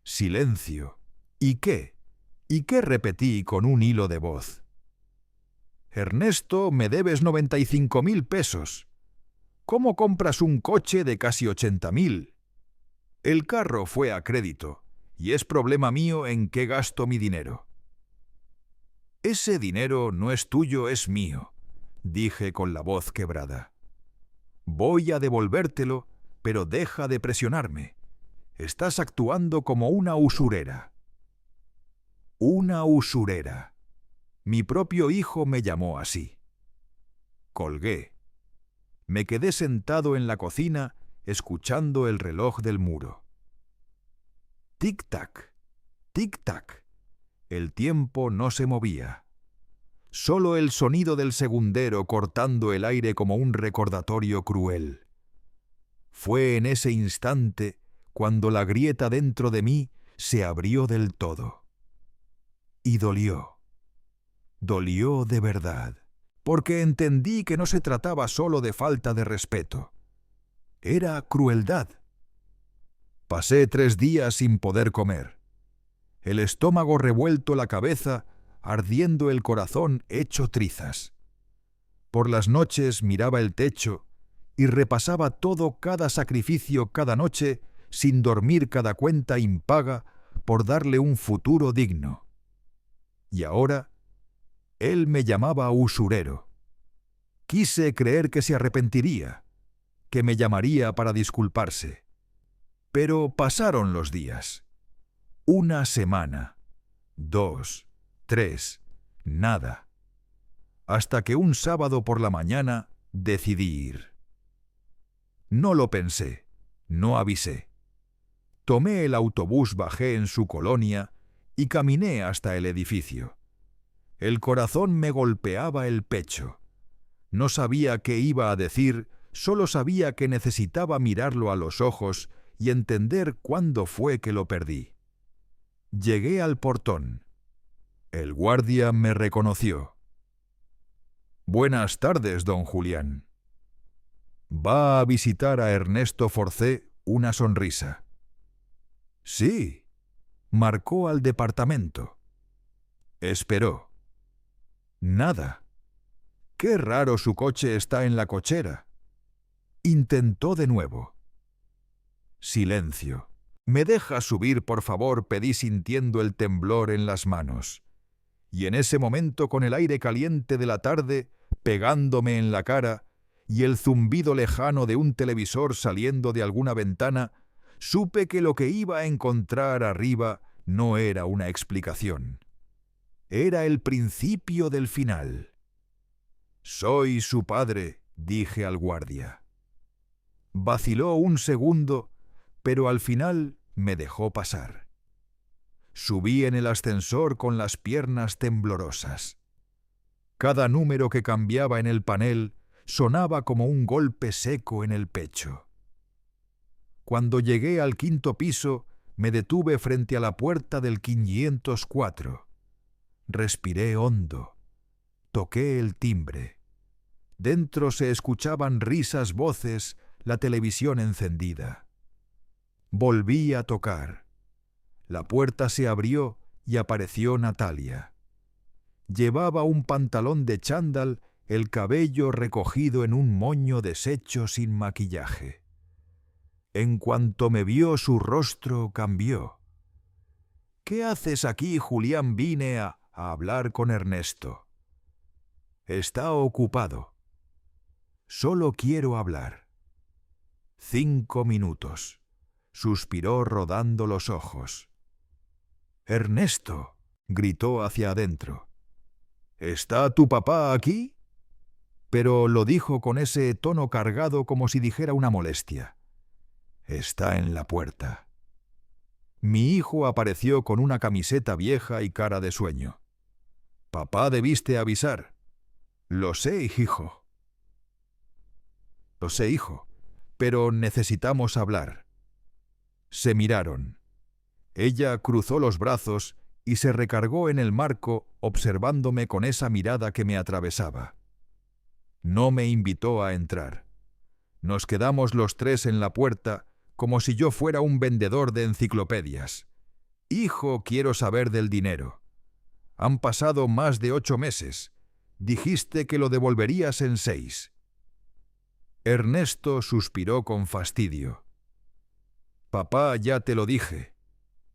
Silencio. ¿Y qué? ¿Y qué?, repetí con un hilo de voz. «Ernesto, me debes 95.000 pesos. ¿Cómo compras un coche de casi 80.000? El carro fue a crédito, y es problema mío en qué gasto mi dinero». «Ese dinero no es tuyo, es mío», dije con la voz quebrada. «Voy a devolvértelo, pero deja de presionarme. Estás actuando como una usurera». Una usurera. Mi propio hijo me llamó así. Colgué. Me quedé sentado en la cocina escuchando el reloj del muro. Tic-tac, tic-tac. El tiempo no se movía. Solo el sonido del segundero cortando el aire como un recordatorio cruel. Fue en ese instante cuando la grieta dentro de mí se abrió del todo. Y dolió. Dolió de verdad, porque entendí que no se trataba solo de falta de respeto. Era crueldad. Pasé 3 días sin poder comer. El estómago revuelto, la cabeza, ardiendo, el corazón hecho trizas. Por las noches miraba el techo y repasaba todo, cada sacrificio, cada noche, sin dormir, cada cuenta impaga por darle un futuro digno. Y ahora, él me llamaba usurero. Quise creer que se arrepentiría, que me llamaría para disculparse. Pero pasaron los días. 1 semana, 2, 3, nada. Hasta que un sábado por la mañana decidí ir. No lo pensé, no avisé. Tomé el autobús, bajé en su colonia y caminé hasta el edificio. El corazón me golpeaba el pecho. No sabía qué iba a decir, solo sabía que necesitaba mirarlo a los ojos y entender cuándo fue que lo perdí. Llegué al portón. El guardia me reconoció. «Buenas tardes, don Julián». «¿Va a visitar a Ernesto?», forcé una sonrisa. «Sí». Marcó al departamento. Esperó. Nada. «Qué raro, su coche está en la cochera». Intentó de nuevo. Silencio. «¿Me dejas subir, por favor?», pedí sintiendo el temblor en las manos. Y en ese momento, con el aire caliente de la tarde pegándome en la cara y el zumbido lejano de un televisor saliendo de alguna ventana, supe que lo que iba a encontrar arriba no era una explicación. Era el principio del final. «Soy su padre», dije al guardia. Vaciló un segundo, pero al final me dejó pasar. Subí en el ascensor con las piernas temblorosas. Cada número que cambiaba en el panel sonaba como un golpe seco en el pecho. Cuando llegué al 5.º piso, me detuve frente a la puerta del 504. Respiré hondo. Toqué el timbre. Dentro se escuchaban risas, voces, la televisión encendida. Volví a tocar. La puerta se abrió y apareció Natalia. Llevaba un pantalón de chándal, el cabello recogido en un moño deshecho sin maquillaje. En cuanto me vio, su rostro cambió. «¿Qué haces aquí, Julián?», vine a hablar con Ernesto. «Está ocupado». «Solo quiero hablar». 5 minutos. Suspiró rodando los ojos. «Ernesto», gritó hacia adentro. «¿Está tu papá aquí?». Pero lo dijo con ese tono cargado como si dijera una molestia. «Está en la puerta». Mi hijo apareció con una camiseta vieja y cara de sueño. «Papá, debiste avisar». «Lo sé, hijo». «Lo sé, hijo, pero necesitamos hablar». Se miraron. Ella cruzó los brazos y se recargó en el marco, observándome con esa mirada que me atravesaba. No me invitó a entrar. Nos quedamos los tres en la puerta, como si yo fuera un vendedor de enciclopedias. «Hijo, quiero saber del dinero. Han pasado más de 8 meses. Dijiste que lo devolverías en 6». Ernesto suspiró con fastidio. «Papá, ya te lo dije.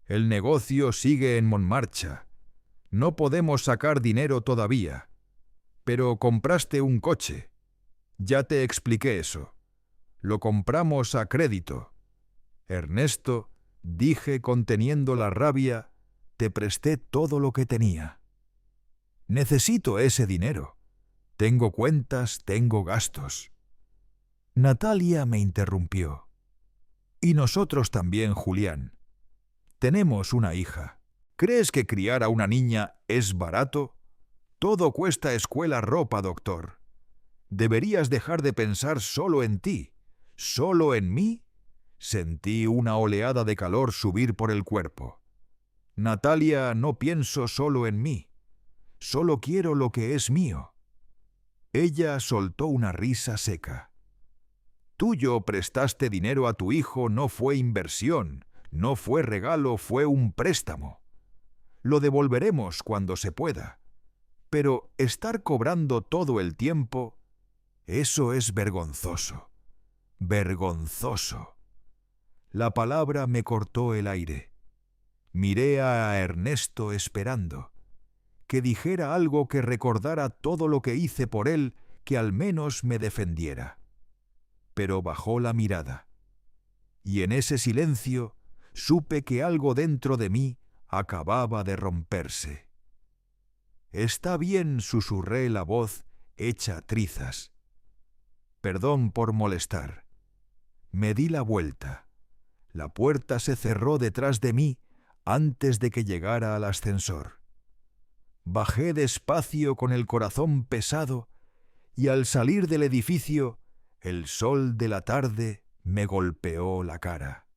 El negocio sigue en marcha. No podemos sacar dinero todavía. Pero compraste un coche. Ya te expliqué eso. Lo compramos a crédito». «Ernesto», dije conteniendo la rabia, «te presté todo lo que tenía. Necesito ese dinero. Tengo cuentas, tengo gastos». Natalia me interrumpió. «Y nosotros también, Julián. Tenemos una hija. ¿Crees que criar a una niña es barato? Todo cuesta escuela, ropa, doctor. Deberías dejar de pensar solo en ti. ¿Solo en mí?». Sentí una oleada de calor subir por el cuerpo. «Natalia, no pienso solo en mí. Solo quiero lo que es mío». Ella soltó una risa seca. «Tú prestaste dinero a tu hijo, no fue inversión, no fue regalo, fue un préstamo. Lo devolveremos cuando se pueda. Pero estar cobrando todo el tiempo, eso es vergonzoso. Vergonzoso». La palabra me cortó el aire. Miré a Ernesto esperando. Que dijera algo que recordara todo lo que hice por él, que al menos me defendiera. Pero bajó la mirada. Y en ese silencio supe que algo dentro de mí acababa de romperse. «Está bien», susurré la voz hecha trizas. «Perdón por molestar». Me di la vuelta. La puerta se cerró detrás de mí antes de que llegara al ascensor. Bajé despacio con el corazón pesado y al salir del edificio, el sol de la tarde me golpeó la cara.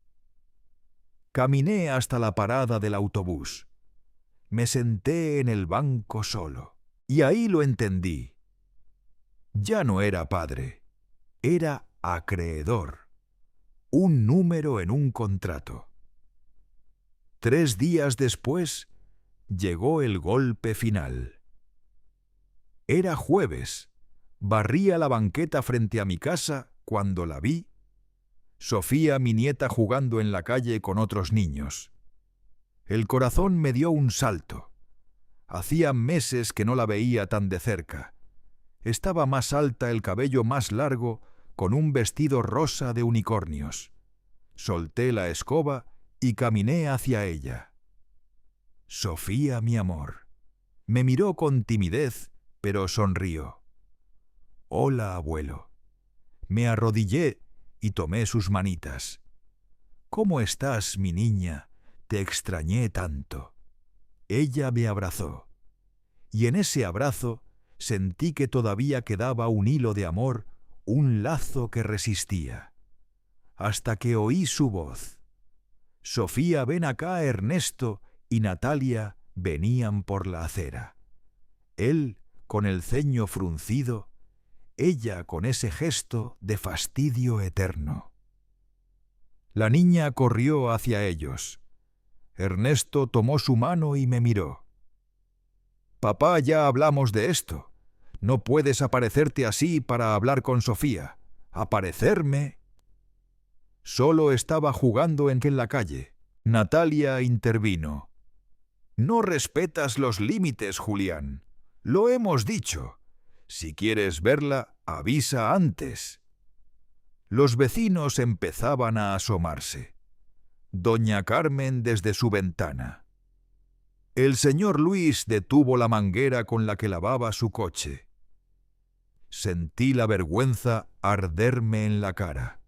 Caminé hasta la parada del autobús. Me senté en el banco solo y ahí lo entendí. Ya no era padre, era acreedor. Un número en un contrato. 3 días después, llegó el golpe final. Era jueves. Barría la banqueta frente a mi casa cuando la vi. Sofía, mi nieta, jugando en la calle con otros niños. El corazón me dio un salto. Hacía meses que no la veía tan de cerca. Estaba más alta, el cabello más largo, con un vestido rosa de unicornios. Solté la escoba y caminé hacia ella. Sofía, mi amor. Me miró con timidez, pero sonrió. Hola, abuelo. Me arrodillé y tomé sus manitas. ¿Cómo estás, mi niña? Te extrañé tanto. Ella me abrazó. Y en ese abrazo sentí que todavía quedaba un hilo de amor, un lazo que resistía. Hasta que oí su voz. Sofía, ven acá, Ernesto y Natalia venían por la acera. Él con el ceño fruncido, ella con ese gesto de fastidio eterno. La niña corrió hacia ellos. Ernesto tomó su mano y me miró. Papá, ya hablamos de esto. No puedes aparecerte así para hablar con Sofía. ¿Aparecerme? Solo estaba jugando en la calle. Natalia intervino. No respetas los límites, Julián. Lo hemos dicho. Si quieres verla, avisa antes. Los vecinos empezaban a asomarse. Doña Carmen desde su ventana. El señor Luis detuvo la manguera con la que lavaba su coche. Sentí la vergüenza arderme en la cara.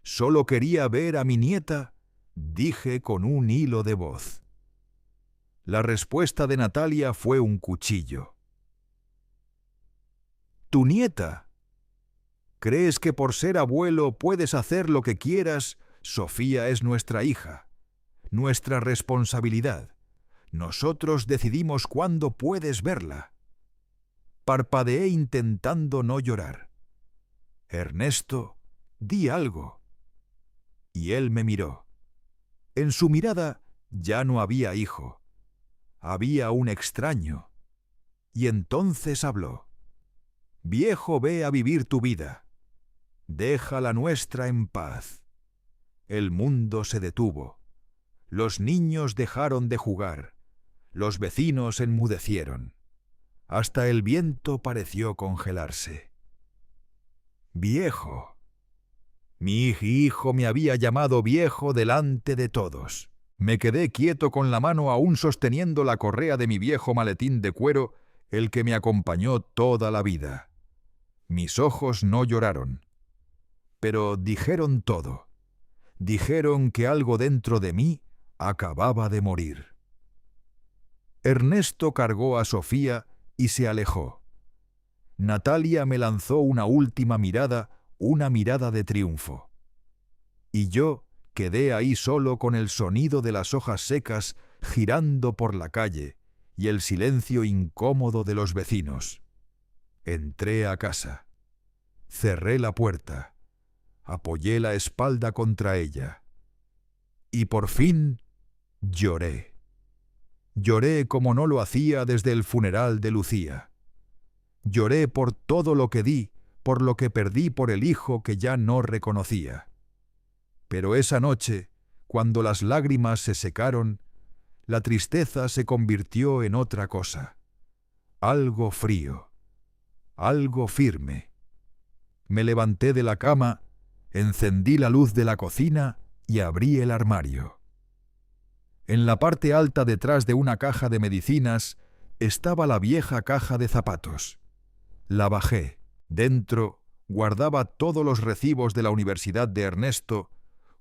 Solo quería ver a mi nieta, dije con un hilo de voz. La respuesta de Natalia fue un cuchillo. ¿Tu nieta? ¿Crees que por ser abuelo puedes hacer lo que quieras? Sofía es nuestra hija, nuestra responsabilidad. Nosotros decidimos cuándo puedes verla. Parpadeé intentando no llorar. Ernesto, di algo. Y él me miró. En su mirada ya no había hijo. Había un extraño. Y entonces habló. Viejo, ve a vivir tu vida. Deja la nuestra en paz. El mundo se detuvo. Los niños dejaron de jugar. Los vecinos enmudecieron. Hasta el viento pareció congelarse. Viejo. Mi hijo me había llamado viejo delante de todos. Me quedé quieto con la mano aún sosteniendo la correa de mi viejo maletín de cuero, el que me acompañó toda la vida. Mis ojos no lloraron, pero dijeron todo. Dijeron que algo dentro de mí acababa de morir. Ernesto cargó a Sofía y se alejó. Natalia me lanzó una última mirada, una mirada de triunfo. Y yo quedé ahí solo con el sonido de las hojas secas girando por la calle y el silencio incómodo de los vecinos. Entré a casa. Cerré la puerta. Apoyé la espalda contra ella. Y por fin lloré. Lloré como no lo hacía desde el funeral de Lucía. Lloré por todo lo que di, por lo que perdí por el hijo que ya no reconocía. Pero esa noche, cuando las lágrimas se secaron, la tristeza se convirtió en otra cosa. Algo frío, algo firme. Me levanté de la cama, encendí la luz de la cocina y abrí el armario. En la parte alta detrás de una caja de medicinas estaba la vieja caja de zapatos. La bajé. Dentro guardaba todos los recibos de la Universidad de Ernesto,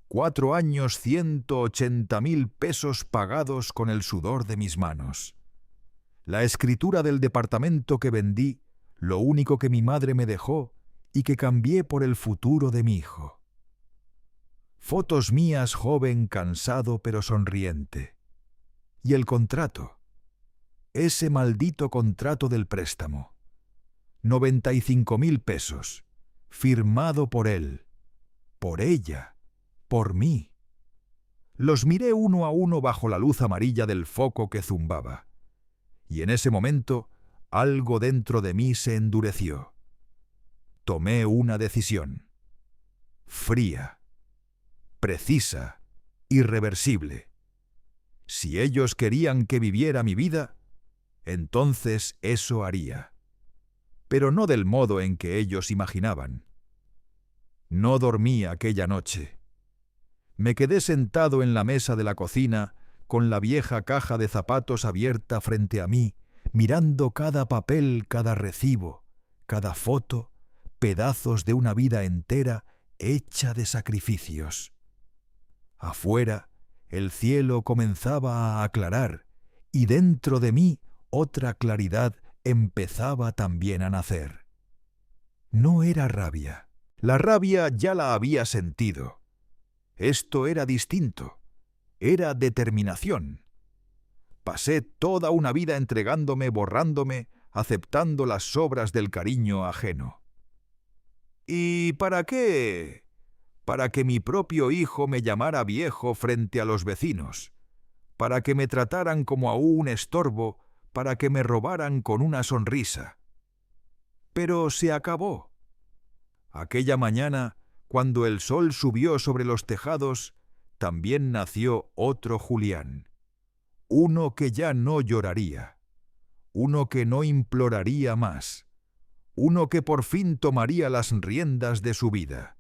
4 años, 180.000 pesos pagados con el sudor de mis manos. La escritura del departamento que vendí, lo único que mi madre me dejó y que cambié por el futuro de mi hijo. Fotos mías joven, cansado pero sonriente. Y el contrato. Ese maldito contrato del préstamo. 95.000 pesos. Firmado por él. Por ella. Por mí. Los miré uno a uno bajo la luz amarilla del foco que zumbaba. Y en ese momento, algo dentro de mí se endureció. Tomé una decisión. Fría. precisa, irreversible. Si ellos querían que viviera mi vida, entonces eso haría. Pero no del modo en que ellos imaginaban. No dormí aquella noche. Me quedé sentado en la mesa de la cocina, con la vieja caja de zapatos abierta frente a mí, mirando cada papel, cada recibo, cada foto, pedazos de una vida entera hecha de sacrificios. Afuera, el cielo comenzaba a aclarar, y dentro de mí otra claridad empezaba también a nacer. No era rabia. La rabia ya la había sentido. Esto era distinto. Era determinación. Pasé toda una vida entregándome, borrándome, aceptando las sobras del cariño ajeno. ¿Y para qué? Para que mi propio hijo me llamara viejo frente a los vecinos, para que me trataran como a un estorbo, para que me robaran con una sonrisa. Pero se acabó. Aquella mañana, cuando el sol subió sobre los tejados, también nació otro Julián, uno que ya no lloraría, uno que no imploraría más, uno que por fin tomaría las riendas de su vida.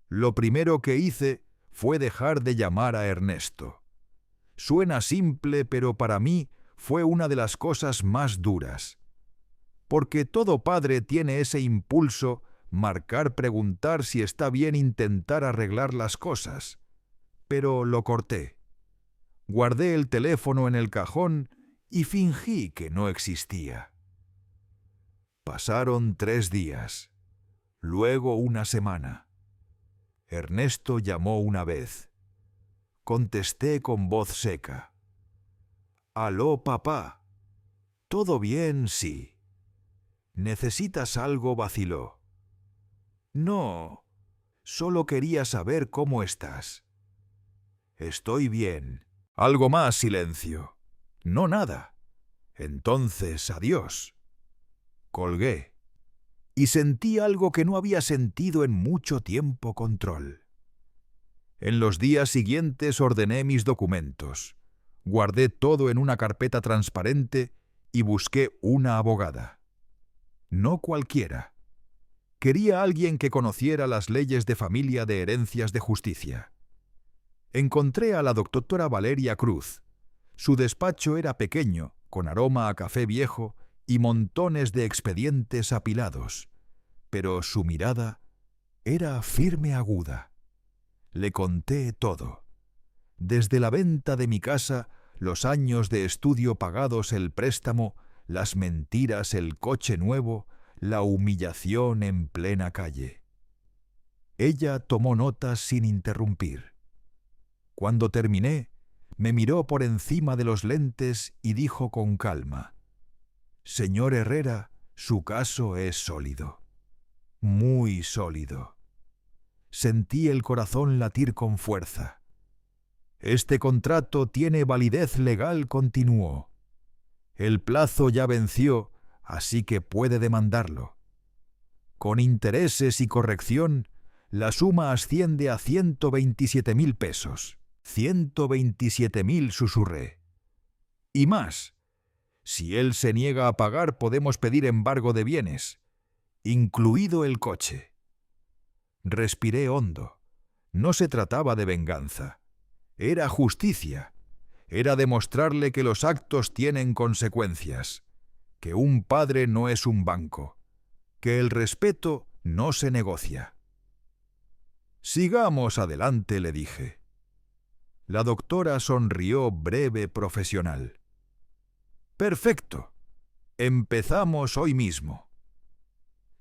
Lo primero que hice fue dejar de llamar a Ernesto. Suena simple, pero para mí fue una de las cosas más duras. Porque todo padre tiene ese impulso, marcar, preguntar si está bien intentar arreglar las cosas. Pero lo corté. Guardé el teléfono en el cajón y fingí que no existía. Pasaron 3 días, luego una semana. Ernesto llamó una vez. Contesté con voz seca. «Aló, papá. ¿Todo bien? Sí. ¿Necesitas algo?» vaciló. «No, solo quería saber cómo estás». «Estoy bien». Algo más silencio. «No, nada». «Entonces, adiós». Colgué. Y sentí algo que no había sentido en mucho tiempo: control. En los días siguientes ordené mis documentos, guardé todo en una carpeta transparente y busqué una abogada. No cualquiera. Quería alguien que conociera las leyes de familia, de herencias, de justicia. Encontré a la doctora Valeria Cruz. Su despacho era pequeño, con aroma a café viejo y montones de expedientes apilados, pero su mirada era firme, aguda. Le conté todo. Desde la venta de mi casa, los años de estudio pagados, el préstamo, las mentiras, el coche nuevo, la humillación en plena calle. Ella tomó notas sin interrumpir. Cuando terminé, me miró por encima de los lentes y dijo con calma: «Señor Herrera, su caso es sólido, muy sólido». Sentí el corazón latir con fuerza. «Este contrato tiene validez legal», continuó. «El plazo ya venció, así que puede demandarlo. Con intereses y corrección, la suma asciende a 127.000 pesos. 127.000, susurré. Y más. Si él se niega a pagar, podemos pedir embargo de bienes, incluido el coche». Respiré hondo. No se trataba de venganza. Era justicia. Era demostrarle que los actos tienen consecuencias, que un padre no es un banco, que el respeto no se negocia. «Sigamos adelante», le dije. La doctora sonrió breve, profesional. «Perfecto. Empezamos hoy mismo».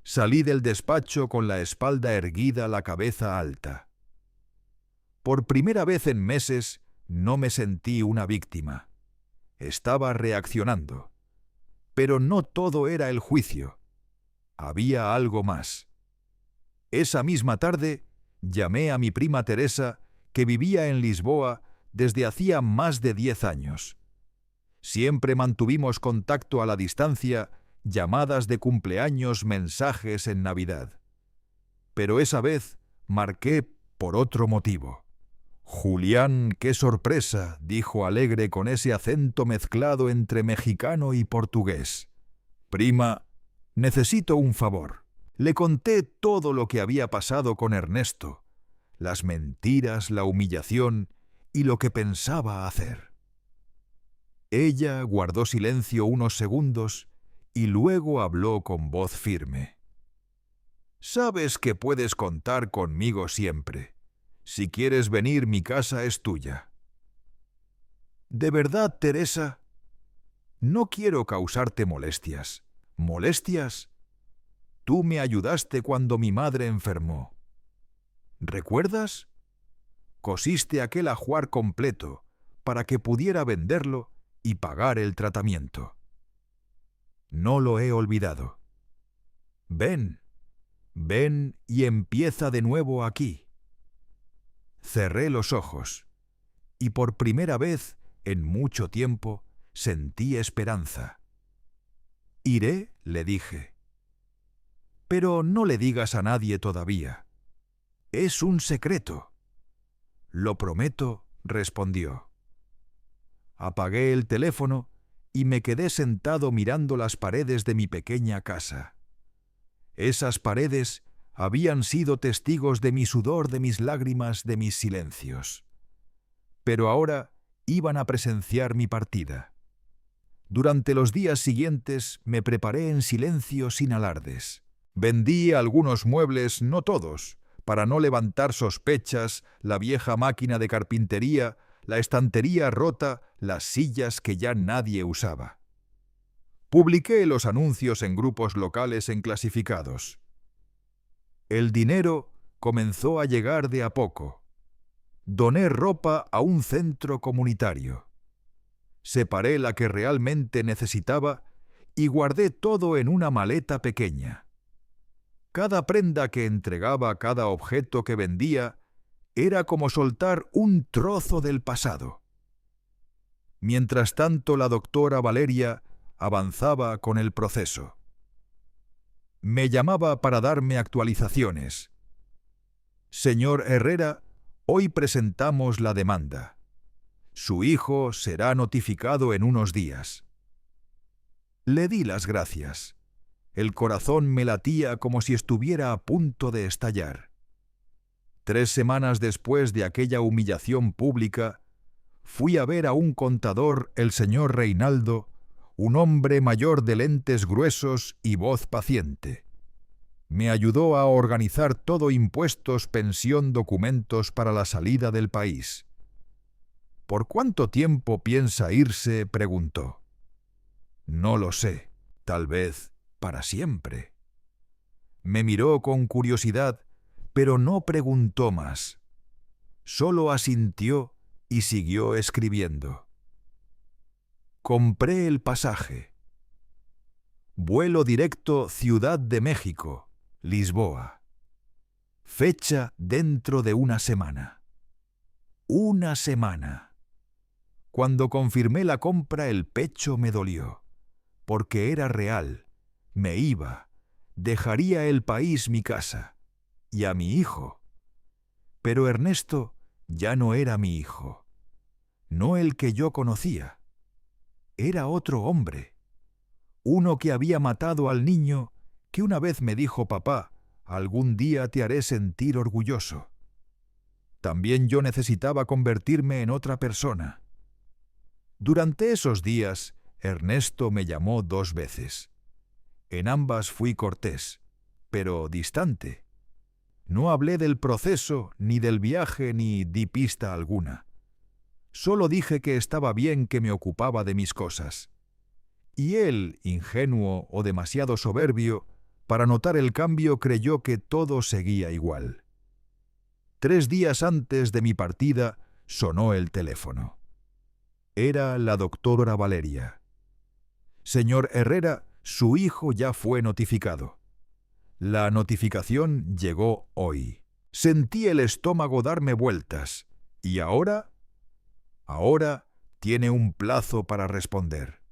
Salí del despacho con la espalda erguida, la cabeza alta. Por primera vez en meses no me sentí una víctima. Estaba reaccionando. Pero no todo era el juicio. Había algo más. Esa misma tarde llamé a mi prima Teresa, que vivía en Lisboa desde hacía más de 10 años. Siempre mantuvimos contacto a la distancia, llamadas de cumpleaños, mensajes en Navidad. Pero esa vez marqué por otro motivo. Julián, qué sorpresa, dijo alegre con ese acento mezclado entre mexicano y portugués. Prima, necesito un favor. Le conté todo lo que había pasado con Ernesto, las mentiras, la humillación y lo que pensaba hacer. Ella guardó silencio unos segundos y luego habló con voz firme. Sabes que puedes contar conmigo siempre. Si quieres venir, mi casa es tuya. ¿De verdad, Teresa? No quiero causarte molestias. ¿Molestias? Tú me ayudaste cuando mi madre enfermó. ¿Recuerdas? Cosiste aquel ajuar completo para que pudiera venderlo y pagar el tratamiento. No lo he olvidado. Ven, ven y empieza de nuevo aquí. Cerré los ojos y por primera vez en mucho tiempo sentí esperanza. Iré, le dije. Pero no le digas a nadie todavía. Es un secreto. Lo prometo, respondió. Apagué el teléfono y me quedé sentado mirando las paredes de mi pequeña casa. Esas paredes habían sido testigos de mi sudor, de mis lágrimas, de mis silencios. Pero ahora iban a presenciar mi partida. Durante los días siguientes me preparé en silencio sin alardes. Vendí algunos muebles, no todos, para no levantar sospechas, la vieja máquina de carpintería, la estantería rota, las sillas que ya nadie usaba. Publiqué los anuncios en grupos locales en clasificados. El dinero comenzó a llegar de a poco. Doné ropa a un centro comunitario. Separé la que realmente necesitaba y guardé todo en una maleta pequeña. Cada prenda que entregaba, cada objeto que vendía, era como soltar un trozo del pasado. Mientras tanto, la doctora Valeria avanzaba con el proceso. Me llamaba para darme actualizaciones. Señor Herrera, hoy presentamos la demanda. Su hijo será notificado en unos días. Le di las gracias. El corazón me latía como si estuviera a punto de estallar. 3 semanas después de aquella humillación pública, fui a ver a un contador, el señor Reinaldo, un hombre mayor de lentes gruesos y voz paciente. Me ayudó a organizar todo: impuestos, pensión, documentos para la salida del país. ¿Por cuánto tiempo piensa irse?, preguntó. No lo sé, tal vez para siempre. Me miró con curiosidad, pero no preguntó más. Solo asintió y siguió escribiendo. Compré el pasaje. Vuelo directo Ciudad de México, Lisboa. Fecha dentro de una semana. Una semana. Cuando confirmé la compra, el pecho me dolió, porque era real. Me iba, dejaría el país, mi casa, y a mi hijo. Pero Ernesto ya no era mi hijo, no el que yo conocía. Era otro hombre, uno que había matado al niño que una vez me dijo: papá, algún día te haré sentir orgulloso. También yo necesitaba convertirme en otra persona. Durante esos días, Ernesto me llamó 2 veces. En ambas fui cortés, pero distante. No hablé del proceso, ni del viaje, ni di pista alguna. Solo dije que estaba bien, que me ocupaba de mis cosas. Y él, ingenuo o demasiado soberbio, para notar el cambio, creyó que todo seguía igual. 3 días antes de mi partida, sonó el teléfono. Era la doctora Valeria. Señor Herrera, su hijo ya fue notificado. La notificación llegó hoy. Sentí el estómago darme vueltas. ¿Y ahora? Ahora tiene un plazo para responder.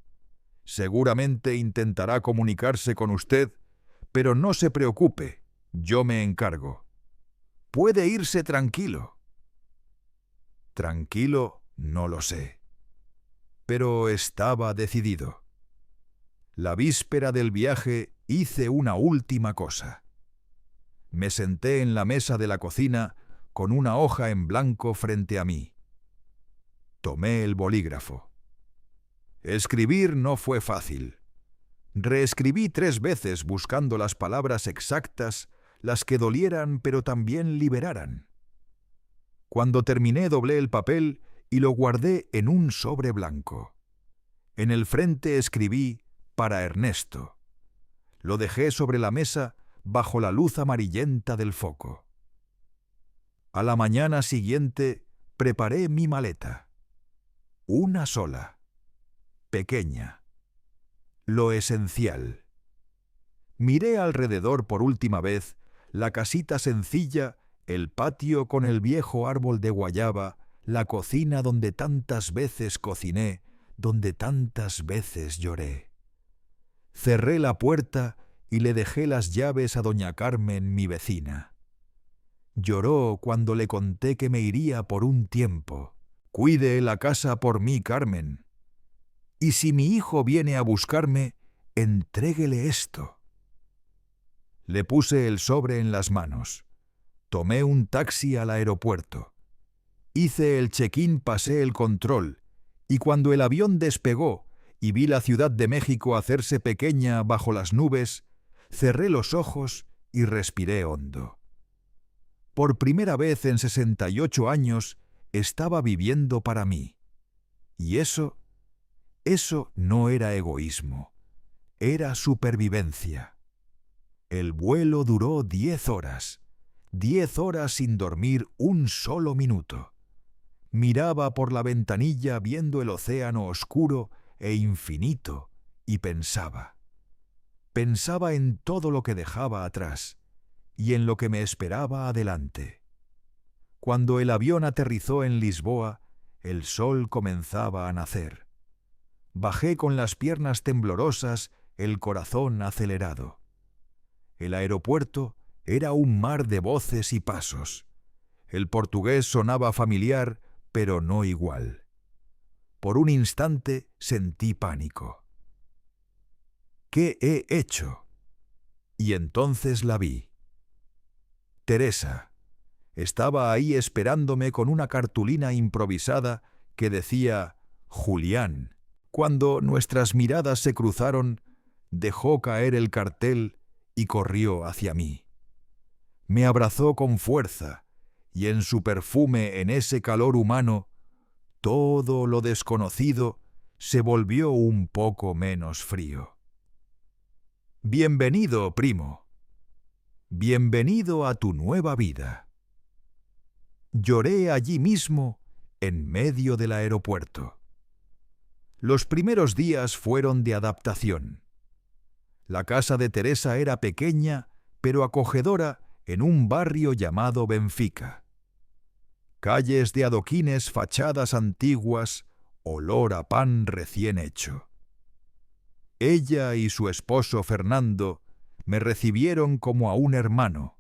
Seguramente intentará comunicarse con usted, pero no se preocupe, yo me encargo. Puede irse tranquilo. Tranquilo, no lo sé. Pero estaba decidido. La víspera del viaje hice una última cosa. Me senté en la mesa de la cocina con una hoja en blanco frente a mí. Tomé el bolígrafo. Escribir no fue fácil. Reescribí 3 veces buscando las palabras exactas, las que dolieran pero también liberaran. Cuando terminé doblé el papel y lo guardé en un sobre blanco. En el frente escribí «Para Ernesto». Lo dejé sobre la mesa bajo la luz amarillenta del foco. A la mañana siguiente preparé mi maleta. Una sola, pequeña. Lo esencial. Miré alrededor por última vez la casita sencilla, el patio con el viejo árbol de guayaba, la cocina donde tantas veces cociné, donde tantas veces lloré. Cerré la puerta y le dejé las llaves a doña Carmen, mi vecina. Lloró cuando le conté que me iría por un tiempo. «Cuide la casa por mí, Carmen. Y si mi hijo viene a buscarme, entréguele esto». Le puse el sobre en las manos. Tomé un taxi al aeropuerto. Hice el check-in, pasé el control, y cuando el avión despegó y vi la Ciudad de México hacerse pequeña bajo las nubes, cerré los ojos y respiré hondo. Por primera vez en 68 años estaba viviendo para mí. Y eso no era egoísmo, era supervivencia. El vuelo duró 10 horas, 10 horas sin dormir un solo minuto. Miraba por la ventanilla viendo el océano oscuro e infinito y pensaba. Pensaba en todo lo que dejaba atrás y en lo que me esperaba adelante. Cuando el avión aterrizó en Lisboa, el sol comenzaba a nacer. Bajé con las piernas temblorosas, el corazón acelerado. El aeropuerto era un mar de voces y pasos. El portugués sonaba familiar, pero no igual. Por un instante sentí pánico. ¿Qué he hecho? Y entonces la vi. Teresa. Estaba ahí esperándome con una cartulina improvisada que decía «Julián». Cuando nuestras miradas se cruzaron, dejó caer el cartel y corrió hacia mí. Me abrazó con fuerza, y en su perfume, en ese calor humano, todo lo desconocido se volvió un poco menos frío. Bienvenido, primo. Bienvenido a tu nueva vida. Lloré allí mismo, en medio del aeropuerto. Los primeros días fueron de adaptación. La casa de Teresa era pequeña, pero acogedora en un barrio llamado Benfica. Calles de adoquines, fachadas antiguas, olor a pan recién hecho. Ella y su esposo Fernando me recibieron como a un hermano.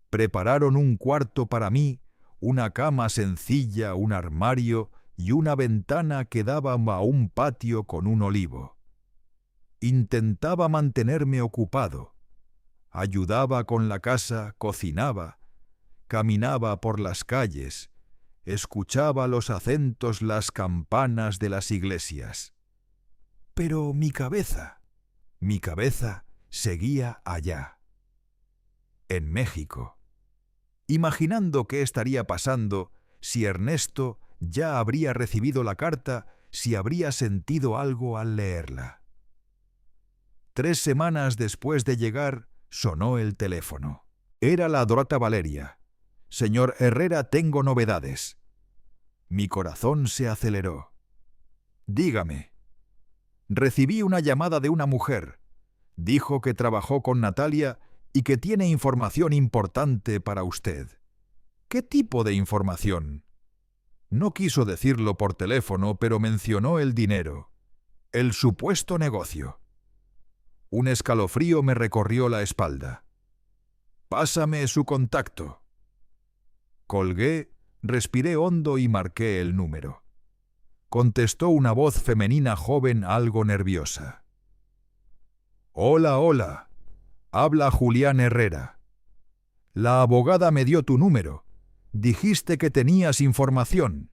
Prepararon un cuarto para mí, una cama sencilla, un armario y una ventana que daban a un patio con un olivo. Intentaba mantenerme ocupado. Ayudaba con la casa, cocinaba, caminaba por las calles, escuchaba los acentos, las campanas de las iglesias. Pero mi cabeza seguía allá, en México, imaginando qué estaría pasando, si Ernesto ya habría recibido la carta, si habría sentido algo al leerla. 3 semanas después de llegar, sonó el teléfono. Era la Dorota Valeria. «Señor Herrera, tengo novedades». Mi corazón se aceleró. «Dígame». «Recibí una llamada de una mujer. Dijo que trabajó con Natalia y que tiene información importante para usted». «¿Qué tipo de información?» No quiso decirlo por teléfono, pero mencionó el dinero, el supuesto negocio. Un escalofrío me recorrió la espalda. «Pásame su contacto». Colgué, Respiré hondo y marqué el número. Contestó una voz femenina joven algo nerviosa. «Hola, hola. Habla Julián Herrera. La abogada me dio tu número. Dijiste que tenías información».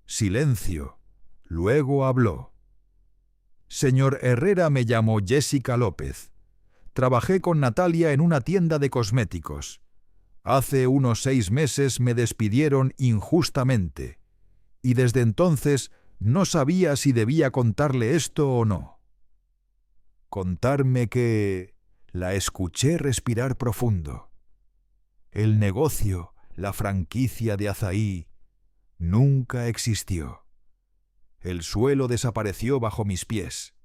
Silencio. Luego habló. «Señor Herrera, me llamo Jessica López. Trabajé con Natalia en una tienda de cosméticos. Hace unos 6 meses me despidieron injustamente, y desde entonces no sabía si debía contarle esto o no. Contarme que... La escuché respirar profundo. El negocio, la franquicia de Azaí, nunca existió. El suelo desapareció bajo mis pies.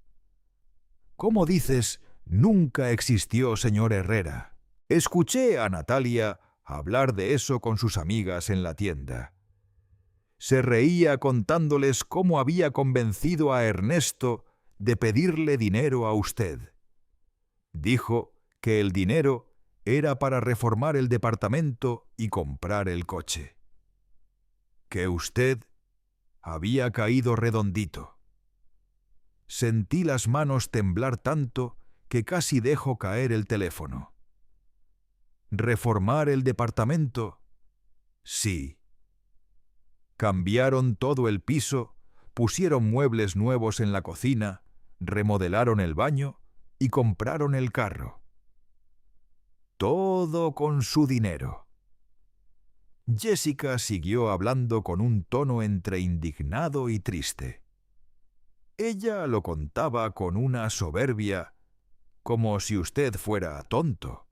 ¿Cómo dices, nunca existió, señor Herrera? Escuché a Natalia hablar de eso con sus amigas en la tienda. Se reía contándoles cómo había convencido a Ernesto de pedirle dinero a usted. Dijo que el dinero era para reformar el departamento y comprar el coche. Que usted había caído redondito. Sentí las manos temblar tanto que casi dejo caer el teléfono. ¿Reformar el departamento? Sí. Cambiaron todo el piso, pusieron muebles nuevos en la cocina, remodelaron el baño y compraron el carro. Todo con su dinero. Jessica siguió hablando con un tono entre indignado y triste. Ella lo contaba con una soberbia, como si usted fuera tonto.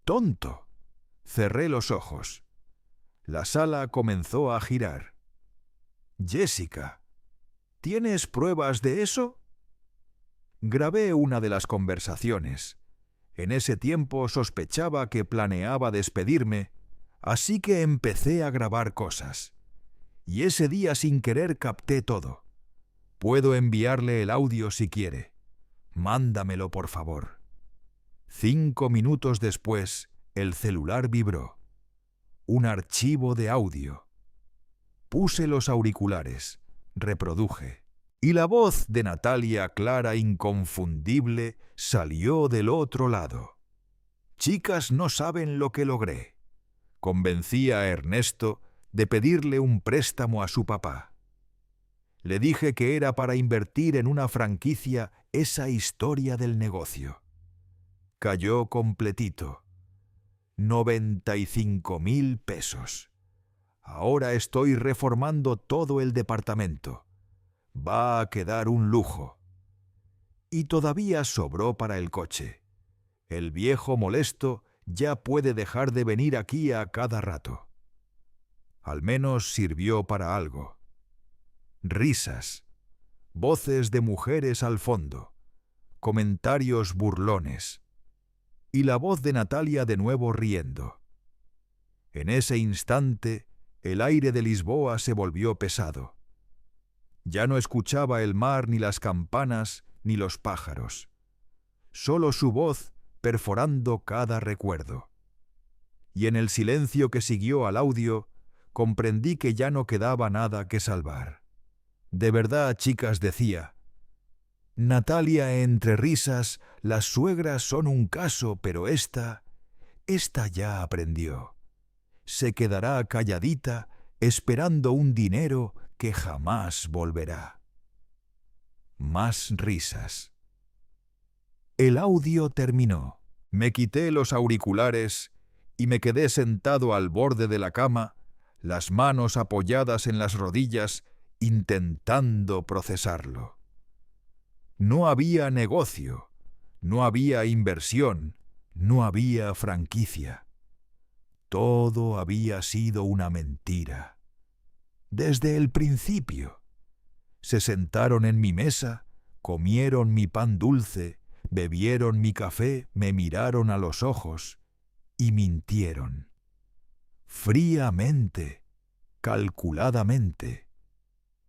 ¡Tonto! Cerré los ojos. La sala comenzó a girar. Jessica, ¿tienes pruebas de eso? Grabé una de las conversaciones. En ese tiempo sospechaba que planeaba despedirme, así que empecé a grabar cosas. Y ese día sin querer capté todo. Puedo enviarle el audio si quiere. Mándamelo, por favor. 5 minutos después, el celular vibró. Un archivo de audio. Puse los auriculares, reproduje, y la voz de Natalia, clara, inconfundible, salió del otro lado. Chicas, no saben lo que logré. Convencí a Ernesto de pedirle un préstamo a su papá. Le dije que era para invertir en una franquicia esa historia del negocio. Cayó completito. 95,000 pesos. Ahora estoy reformando todo el departamento. Va a quedar un lujo. Y todavía sobró para el coche. El viejo molesto ya puede dejar de venir aquí a cada rato. Al menos sirvió para algo. Risas, voces de mujeres al fondo, comentarios burlones, y la voz de Natalia de nuevo riendo. En ese instante, el aire de Lisboa se volvió pesado. Ya no escuchaba el mar, ni las campanas, ni los pájaros. Solo su voz perforando cada recuerdo. Y en el silencio que siguió al audio, comprendí que ya no quedaba nada que salvar. De verdad, chicas, decía. Natalia, entre risas, las suegras son un caso, pero esta ya aprendió. Se quedará calladita, esperando un dinero que jamás volverá. Más risas. El audio terminó. Me quité los auriculares y me quedé sentado al borde de la cama, las manos apoyadas en las rodillas, intentando procesarlo. No había negocio, no había inversión, no había franquicia. Todo había sido una mentira. Desde el principio. Se sentaron en mi mesa, comieron mi pan dulce, bebieron mi café, me miraron a los ojos y mintieron. Fríamente, calculadamente.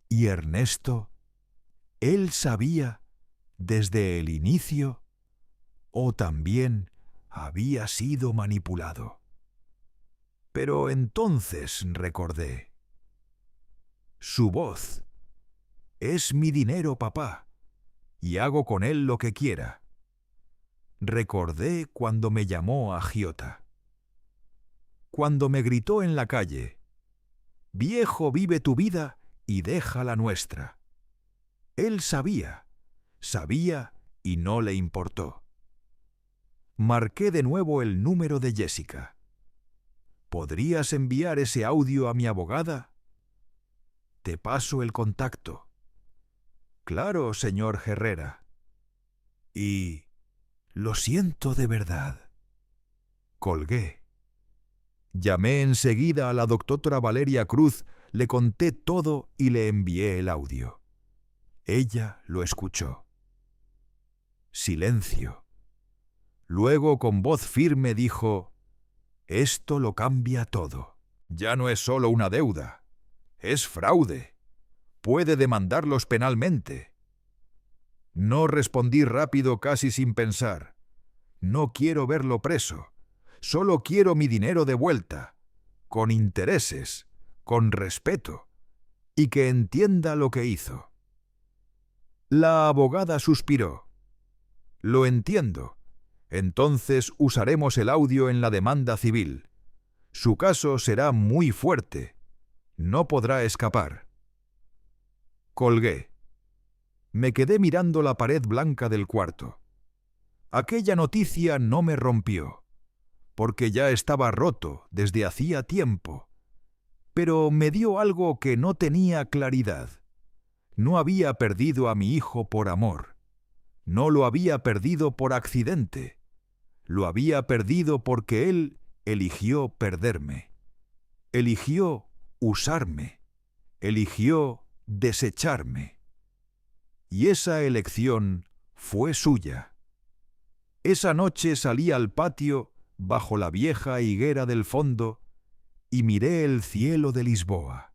Y Ernesto, ¿él sabía desde el inicio o también había sido manipulado? Pero entonces recordé. Su voz. Es mi dinero, papá, y hago con él lo que quiera. Recordé cuando me llamó a agiota. Cuando me gritó en la calle: «Viejo, vive tu vida y deja la nuestra». Él sabía y no le importó. Marqué de nuevo el número de Jessica. ¿Podrías enviar ese audio a mi abogada? Te paso el contacto. Claro, señor Herrera. Y lo siento de verdad. Colgué. Llamé enseguida a la doctora Valeria Cruz, le conté todo y le envié el audio. Ella lo escuchó. Silencio. Luego, con voz firme, dijo: «Esto lo cambia todo. Ya no es solo una deuda. Es fraude. Puede demandarlos penalmente». No respondí rápido, casi sin pensar. No quiero verlo preso. Solo quiero mi dinero de vuelta, con intereses, con respeto, y que entienda lo que hizo. La abogada suspiró. Lo entiendo. Entonces usaremos el audio en la demanda civil. Su caso será muy fuerte. No podrá escapar. Colgué. Me quedé mirando la pared blanca del cuarto. Aquella noticia no me rompió, porque ya estaba roto desde hacía tiempo, pero me dio algo que no tenía claridad. No había perdido a mi hijo por amor. No lo había perdido por accidente. Lo había perdido porque él eligió perderme. Eligió usarme. Eligió desecharme. Y esa elección fue suya. Esa noche salí al patio bajo la vieja higuera del fondo y miré el cielo de Lisboa.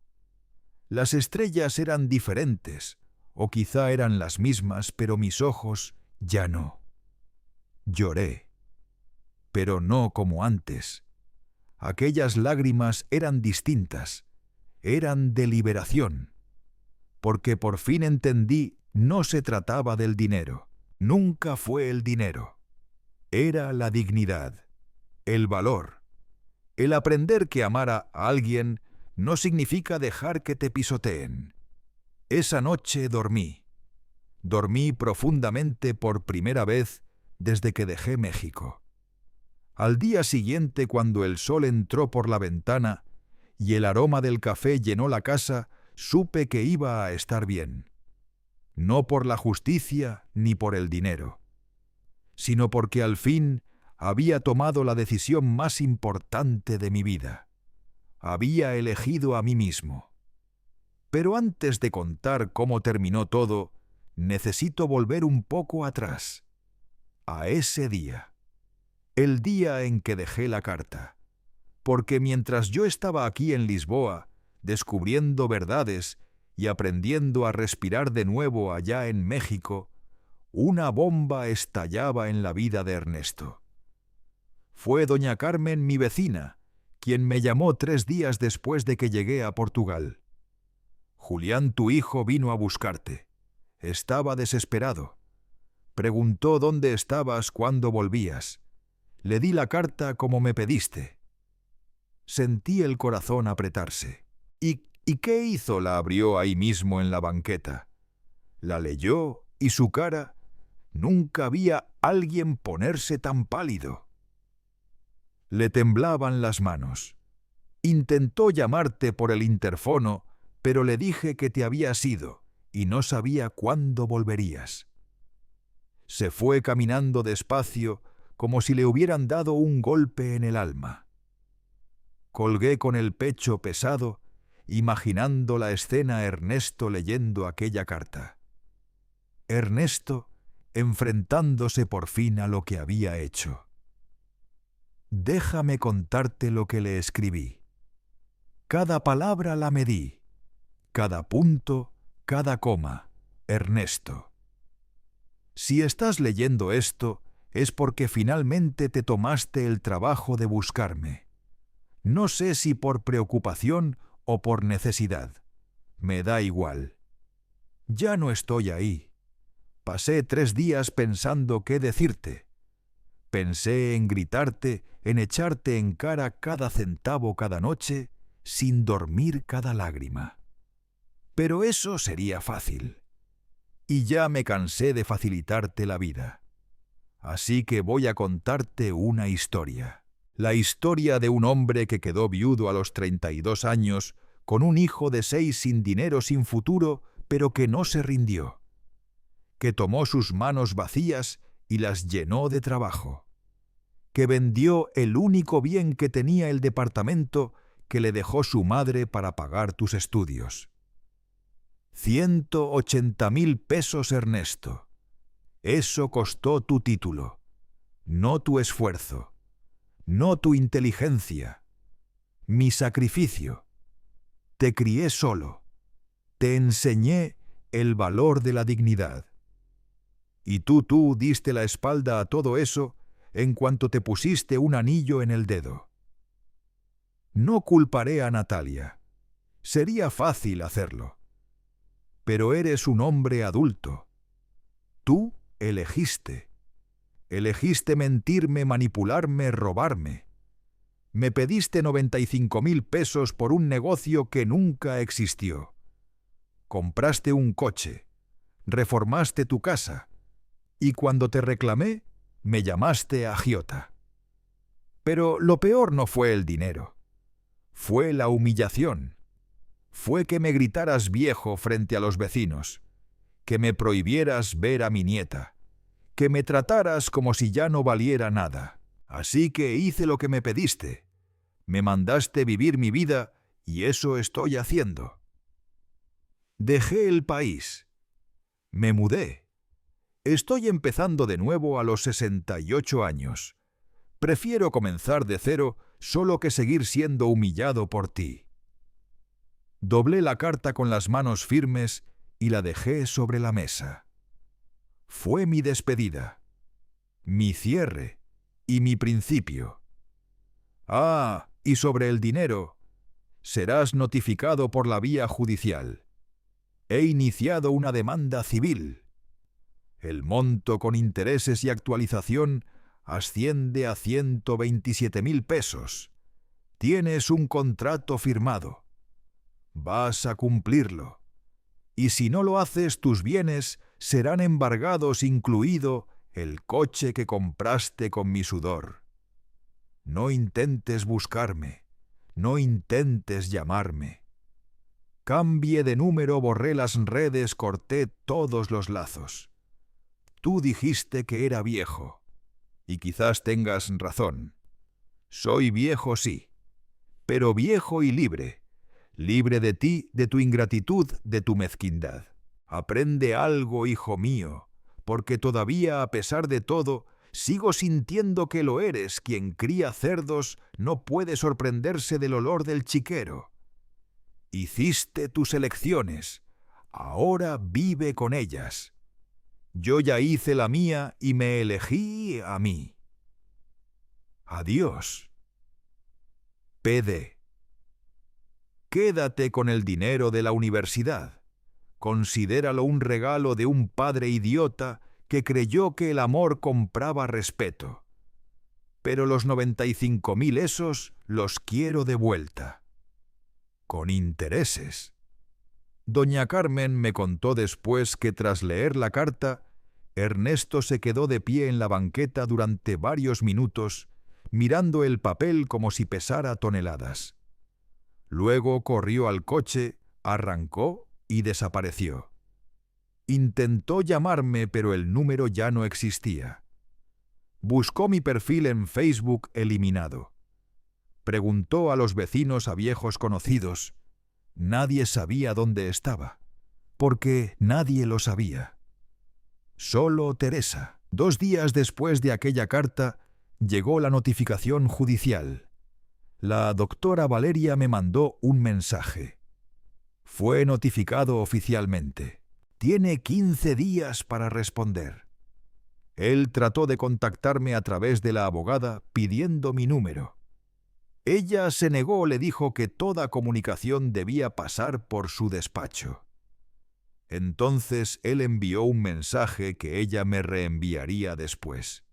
Las estrellas eran diferentes, o quizá eran las mismas, pero mis ojos ya no. Lloré, pero no como antes. Aquellas lágrimas eran distintas, eran de liberación, porque por fin entendí, no se trataba del dinero, nunca fue el dinero. Era la dignidad, el valor, el aprender que amar a alguien no significa dejar que te pisoteen. Esa noche dormí. Dormí profundamente por primera vez desde que dejé México. Al día siguiente, cuando el sol entró por la ventana y el aroma del café llenó la casa, supe que iba a estar bien. No por la justicia ni por el dinero, sino porque al fin había tomado la decisión más importante de mi vida. Había elegido a mí mismo. Pero antes de contar cómo terminó todo, necesito volver un poco atrás, a ese día, el día en que dejé la carta, porque mientras yo estaba aquí en Lisboa, descubriendo verdades y aprendiendo a respirar de nuevo allá en México, una bomba estallaba en la vida de Ernesto. Fue doña Carmen, mi vecina, quien me llamó 3 días después de que llegué a Portugal. Julián, tu hijo, vino a buscarte. Estaba desesperado. Preguntó dónde estabas cuando volvías. Le di la carta como me pediste. Sentí el corazón apretarse. ¿Y qué hizo? La abrió ahí mismo en la banqueta. La leyó y su cara... Nunca había alguien ponerse tan pálido. Le temblaban las manos. Intentó llamarte por el interfono, pero le dije que te habías ido y no sabía cuándo volverías. Se fue caminando despacio, como si le hubieran dado un golpe en el alma. Colgué con el pecho pesado, imaginando la escena Ernesto leyendo aquella carta. Ernesto enfrentándose por fin a lo que había hecho. Déjame contarte lo que le escribí. Cada palabra la medí, cada punto, cada coma. Ernesto. Si estás leyendo esto, es porque finalmente te tomaste el trabajo de buscarme. No sé si por preocupación o por necesidad. Me da igual. Ya no estoy ahí. Pasé 3 días pensando qué decirte. Pensé en gritarte, en echarte en cara cada centavo cada noche, sin dormir cada lágrima. Pero eso sería fácil. Y ya me cansé de facilitarte la vida. Así que voy a contarte una historia. La historia de un hombre que quedó viudo a los 32 años, con un hijo de 6 sin dinero, sin futuro, pero que no se rindió. Que tomó sus manos vacías y las llenó de trabajo. Que vendió el único bien que tenía el departamento que le dejó su madre para pagar tus estudios. 180.000 pesos, Ernesto. Eso costó tu título, no tu esfuerzo, no tu inteligencia, mi sacrificio. Te crié solo, te enseñé el valor de la dignidad. Y tú diste la espalda a todo eso en cuanto te pusiste un anillo en el dedo. No culparé a Natalia. Sería fácil hacerlo. Pero eres un hombre adulto. Tú elegiste. Elegiste mentirme, manipularme, robarme. Me pediste 95.000 pesos por un negocio que nunca existió. Compraste un coche. Reformaste tu casa. Y cuando te reclamé, me llamaste agiota. Pero lo peor no fue el dinero. Fue la humillación. Fue que me gritaras viejo frente a los vecinos, que me prohibieras ver a mi nieta, que me trataras como si ya no valiera nada. Así que hice lo que me pediste. Me mandaste vivir mi vida y eso estoy haciendo. Dejé el país. Me mudé. Estoy empezando de nuevo a los 68 años. Prefiero comenzar de cero solo que seguir siendo humillado por ti. Doblé la carta con las manos firmes y la dejé sobre la mesa. Fue mi despedida, mi cierre y mi principio. Ah, y sobre el dinero, serás notificado por la vía judicial. He iniciado una demanda civil. El monto con intereses y actualización asciende a 127.000 pesos. Tienes un contrato firmado. Vas a cumplirlo. Y si no lo haces, tus bienes serán embargados, incluido el coche que compraste con mi sudor. No intentes buscarme, no intentes llamarme. Cambié de número, borré las redes, corté todos los lazos. Tú dijiste que era viejo, y quizás tengas razón. Soy viejo, sí, pero viejo y libre. Libre de ti, de tu ingratitud, de tu mezquindad. Aprende algo, hijo mío, porque todavía, a pesar de todo, sigo sintiendo que lo eres. Quien cría cerdos no puede sorprenderse del olor del chiquero. Hiciste tus elecciones, ahora vive con ellas. Yo ya hice la mía y me elegí a mí. Adiós. PD. Quédate con el dinero de la universidad. Considéralo un regalo de un padre idiota que creyó que el amor compraba respeto. Pero los 95.000 esos los quiero de vuelta. Con intereses. Doña Carmen me contó después que tras leer la carta, Ernesto se quedó de pie en la banqueta durante varios minutos, mirando el papel como si pesara toneladas. Luego corrió al coche, arrancó y desapareció. Intentó llamarme, pero el número ya no existía. Buscó mi perfil en Facebook eliminado. Preguntó a los vecinos, a viejos conocidos. Nadie sabía dónde estaba, porque nadie lo sabía. Solo Teresa. 2 días después de aquella carta, llegó la notificación judicial. La doctora Valeria me mandó un mensaje. Fue notificado oficialmente. Tiene 15 días para responder. Él trató de contactarme a través de la abogada pidiendo mi número. Ella se negó, le dijo que toda comunicación debía pasar por su despacho. Entonces él envió un mensaje que ella me reenviaría después.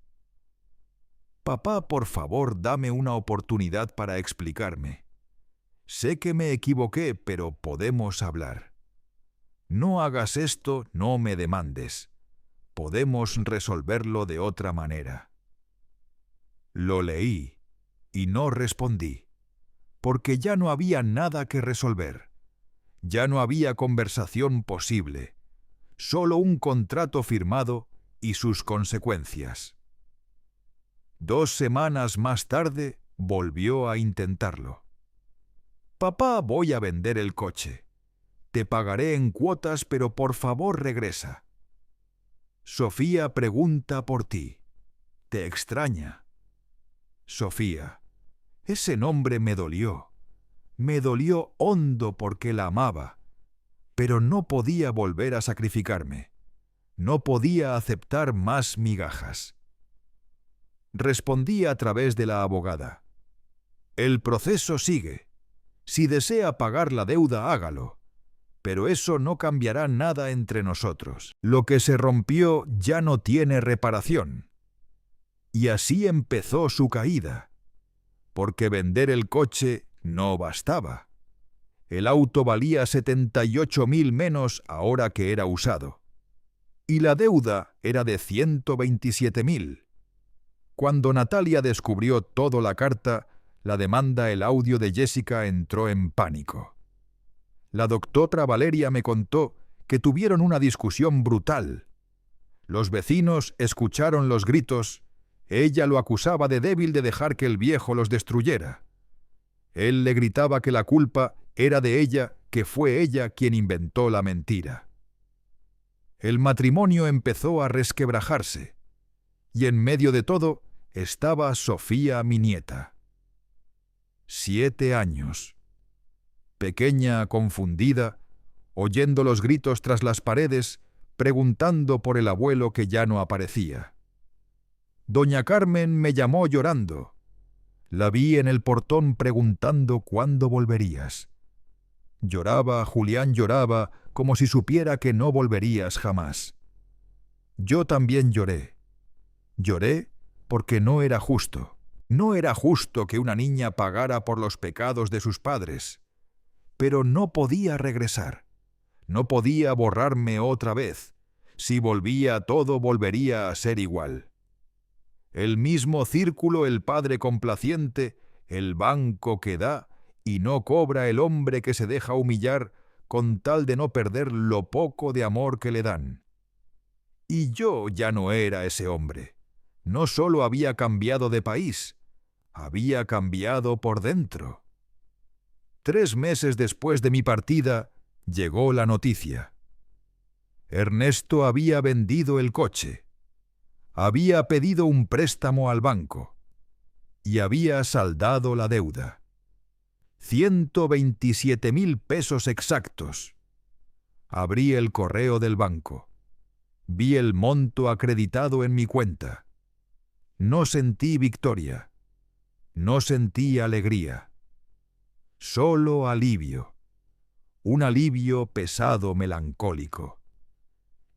Papá, por favor, dame una oportunidad para explicarme. Sé que me equivoqué, pero podemos hablar. No hagas esto, no me demandes. Podemos resolverlo de otra manera. Lo leí y no respondí, porque ya no había nada que resolver. Ya no había conversación posible, solo un contrato firmado y sus consecuencias. 2 semanas más tarde volvió a intentarlo. Papá, voy a vender el coche. Te pagaré en cuotas, pero por favor regresa. Sofía pregunta por ti. Te extraña. Sofía, ese nombre me dolió. Me dolió hondo porque la amaba, pero no podía volver a sacrificarme. No podía aceptar más migajas. Respondí a través de la abogada. El proceso sigue. Si desea pagar la deuda, hágalo. Pero eso no cambiará nada entre nosotros. Lo que se rompió ya no tiene reparación. Y así empezó su caída. Porque vender el coche no bastaba. El auto valía 78.000 menos ahora que era usado. Y la deuda era de 127.000. Cuando Natalia descubrió toda la carta, la demanda, el audio de Jessica entró en pánico. La doctora Valeria me contó que tuvieron una discusión brutal. Los vecinos escucharon los gritos. Ella lo acusaba de débil de dejar que el viejo los destruyera. Él le gritaba que la culpa era de ella, que fue ella quien inventó la mentira. El matrimonio empezó a resquebrajarse, y en medio de todo estaba Sofía, mi nieta. 7 años. Pequeña, confundida, oyendo los gritos tras las paredes, preguntando por el abuelo que ya no aparecía. Doña Carmen me llamó llorando. La vi en el portón preguntando cuándo volverías. Lloraba, Julián lloraba, como si supiera que no volverías jamás. Yo también lloré. Lloré porque no era justo. No era justo que una niña pagara por los pecados de sus padres. Pero no podía regresar. No podía borrarme otra vez. Si volvía, todo volvería a ser igual. El mismo círculo, el padre complaciente, el banco que da y no cobra el hombre que se deja humillar con tal de no perder lo poco de amor que le dan. Y yo ya no era ese hombre. No solo había cambiado de país, había cambiado por dentro. 3 meses después de mi partida, llegó la noticia. Ernesto había vendido el coche. Había pedido un préstamo al banco y había saldado la deuda. 127.000 pesos exactos. Abrí el correo del banco. Vi el monto acreditado en mi cuenta. No sentí victoria. No sentí alegría. Solo alivio. Un alivio pesado, melancólico.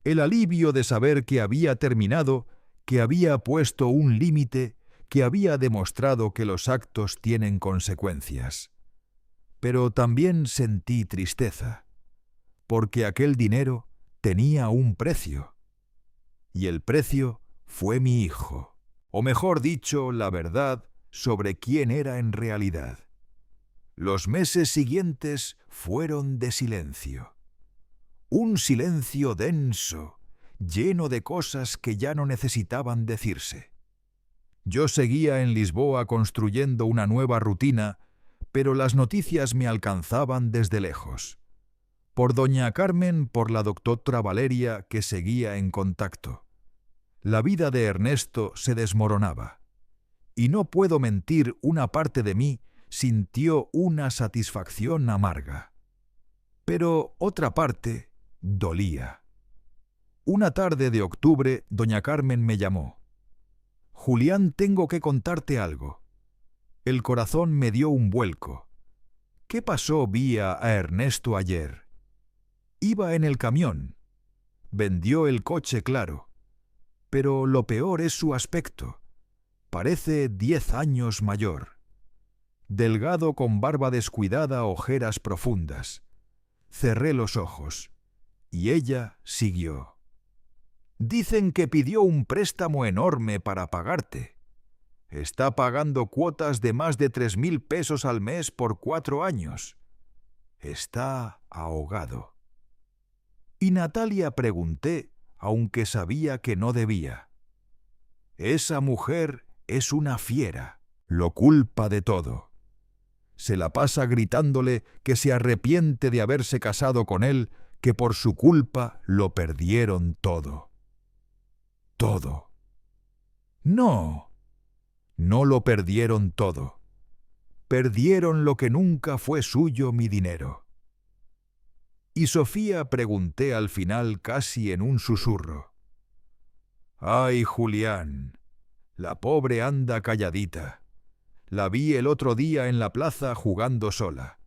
El alivio de saber que había terminado, que había puesto un límite, que había demostrado que los actos tienen consecuencias. Pero también sentí tristeza, porque aquel dinero tenía un precio. Y el precio fue mi hijo, o mejor dicho, la verdad sobre quién era en realidad. Los meses siguientes fueron de silencio. Un silencio denso, lleno de cosas que ya no necesitaban decirse. Yo seguía en Lisboa construyendo una nueva rutina, pero las noticias me alcanzaban desde lejos. Por doña Carmen, por la doctora Valeria, que seguía en contacto. La vida de Ernesto se desmoronaba. Y no puedo mentir, una parte de mí sintió una satisfacción amarga. Pero otra parte dolía. Una tarde de octubre, doña Carmen me llamó. «Julián, tengo que contarte algo». El corazón me dio un vuelco. ¿Qué pasó? Vi a Ernesto ayer. Iba en el camión. Vendió el coche, claro. Pero lo peor es su aspecto. Parece 10 años mayor. Delgado, con barba descuidada, ojeras profundas. Cerré los ojos. Y ella siguió. Dicen que pidió un préstamo enorme para pagarte. Está pagando cuotas de más de 3.000 pesos al mes por 4 años. Está ahogado. Y Natalia, pregunté, aunque sabía que no debía. Esa mujer es una fiera, lo culpa de todo. Se la pasa gritándole que se arrepiente de haberse casado con él, que por su culpa lo perdieron todo. Todo. No, no lo perdieron todo. Perdieron lo que nunca fue suyo, mi dinero. Y Sofía, pregunté al final casi en un susurro. Ay, Julián, la pobre anda calladita. La vi el otro día en la plaza jugando sola.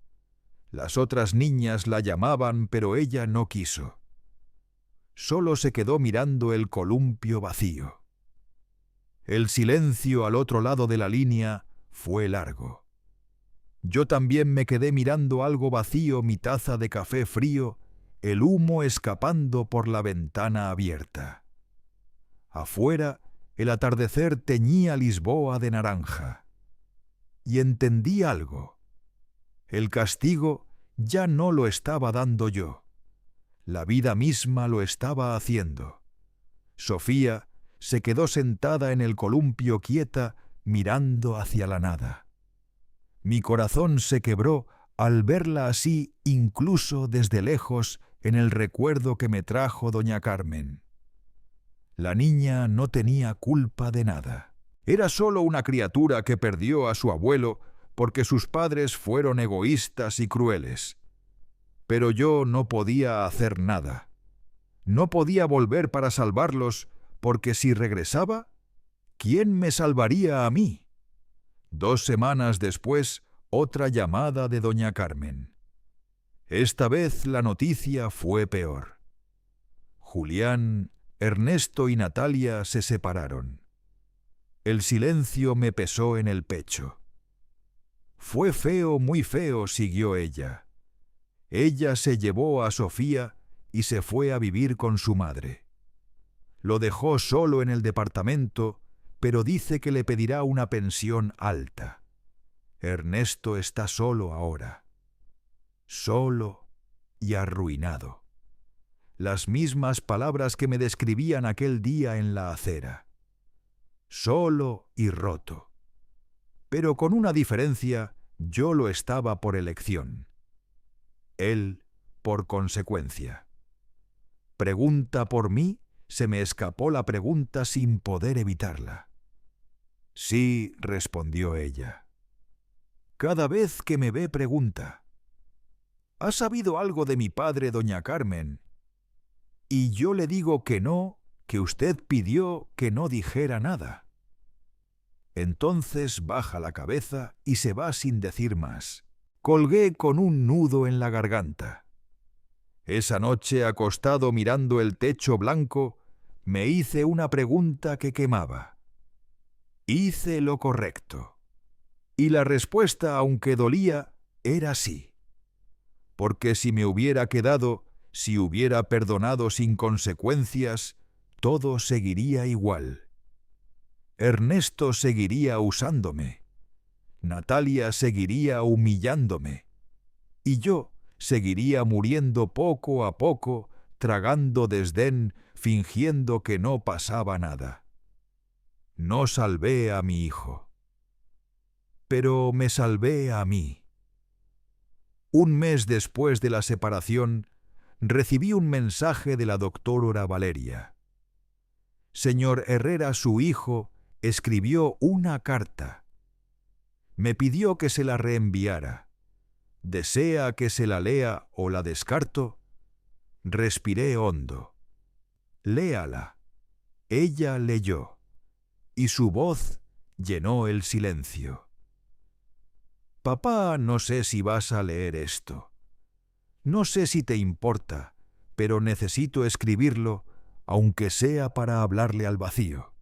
Las otras niñas la llamaban, pero ella no quiso. Solo se quedó mirando el columpio vacío. El silencio al otro lado de la línea fue largo. Yo también me quedé mirando algo vacío, mi taza de café frío, el humo escapando por la ventana abierta. Afuera, el atardecer teñía Lisboa de naranja. Y entendí algo. El castigo ya no lo estaba dando yo. La vida misma lo estaba haciendo. Sofía se quedó sentada en el columpio quieta, mirando hacia la nada. Mi corazón se quebró al verla así, incluso desde lejos, en el recuerdo que me trajo doña Carmen. La niña no tenía culpa de nada. Era solo una criatura que perdió a su abuelo porque sus padres fueron egoístas y crueles. Pero yo no podía hacer nada. No podía volver para salvarlos, porque si regresaba, ¿quién me salvaría a mí? 2 semanas después, otra llamada de doña Carmen. Esta vez la noticia fue peor. Julián, Ernesto y Natalia se separaron. El silencio me pesó en el pecho. Fue feo, muy feo, siguió ella. Ella se llevó a Sofía y se fue a vivir con su madre. Lo dejó solo en el departamento, pero dice que le pedirá una pensión alta. Ernesto está solo ahora. Solo y arruinado. Las mismas palabras que me describían aquel día en la acera. Solo y roto. Pero con una diferencia, yo lo estaba por elección. Él por consecuencia. Pregunta por mí, se me escapó la pregunta sin poder evitarla. Sí, respondió ella. Cada vez que me ve pregunta. ¿Ha sabido algo de mi padre, doña Carmen? Y yo le digo que no, que usted pidió que no dijera nada. Entonces baja la cabeza y se va sin decir más. Colgué con un nudo en la garganta. Esa noche, acostado mirando el techo blanco, me hice una pregunta que quemaba. Hice lo correcto. Y la respuesta, aunque dolía, era sí. Porque si me hubiera quedado, si hubiera perdonado sin consecuencias, todo seguiría igual. Ernesto seguiría usándome. Natalia seguiría humillándome. Y yo seguiría muriendo poco a poco, tragando desdén, fingiendo que no pasaba nada. No salvé a mi hijo. Pero me salvé a mí. Un mes después de la separación, recibí un mensaje de la doctora Valeria. Señor Herrera, su hijo, escribió una carta. Me pidió que se la reenviara. ¿Desea que se la lea o la descarto? Respiré hondo. Léala. Ella leyó, y su voz llenó el silencio. Papá, no sé si vas a leer esto. No sé si te importa, pero necesito escribirlo, aunque sea para hablarle al vacío.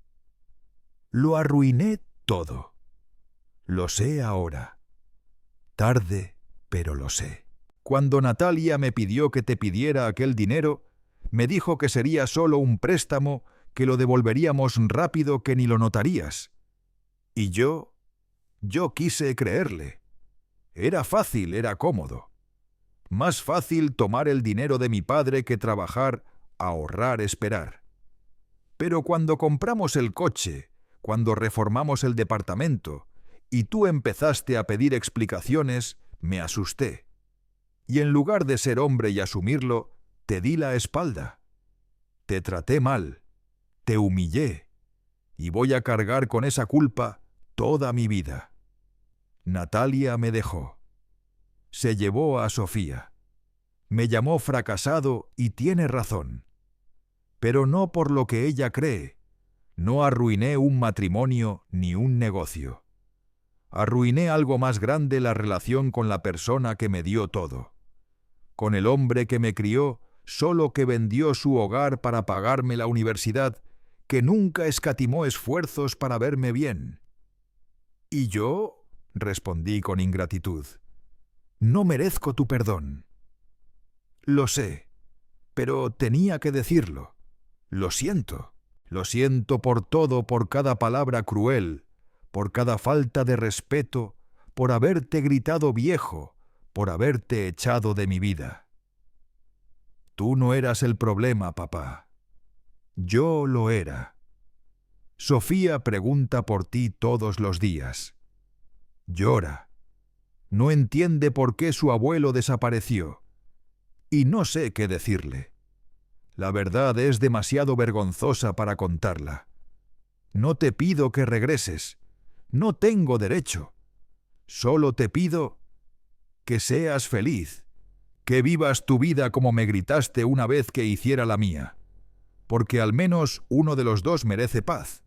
Lo arruiné todo. Lo sé ahora. Tarde, pero lo sé. Cuando Natalia me pidió que te pidiera aquel dinero, me dijo que sería solo un préstamo, que lo devolveríamos rápido, que ni lo notarías. Y yo quise creerle. Era fácil, era cómodo. Más fácil tomar el dinero de mi padre que trabajar, ahorrar, esperar. Pero cuando compramos el coche, cuando reformamos el departamento, y tú empezaste a pedir explicaciones, me asusté. Y en lugar de ser hombre y asumirlo, te di la espalda. Te traté mal, te humillé, y voy a cargar con esa culpa toda mi vida. Natalia me dejó. Se llevó a Sofía. Me llamó fracasado y tiene razón. Pero no por lo que ella cree. No arruiné un matrimonio ni un negocio. Arruiné algo más grande, la relación con la persona que me dio todo. Con el hombre que me crió, solo que vendió su hogar para pagarme la universidad, que nunca escatimó esfuerzos para verme bien. ¿Y yo? Respondí con ingratitud. No merezco tu perdón. Lo sé, pero tenía que decirlo. Lo siento por todo, por cada palabra cruel, por cada falta de respeto, por haberte gritado viejo, por haberte echado de mi vida. Tú no eras el problema, papá. Yo lo era. Sofía pregunta por ti todos los días. Llora. No entiende por qué su abuelo desapareció. Y no sé qué decirle. La verdad es demasiado vergonzosa para contarla. No te pido que regreses. No tengo derecho. Solo te pido que seas feliz, que vivas tu vida como me gritaste una vez que hiciera la mía, porque al menos uno de los dos merece paz.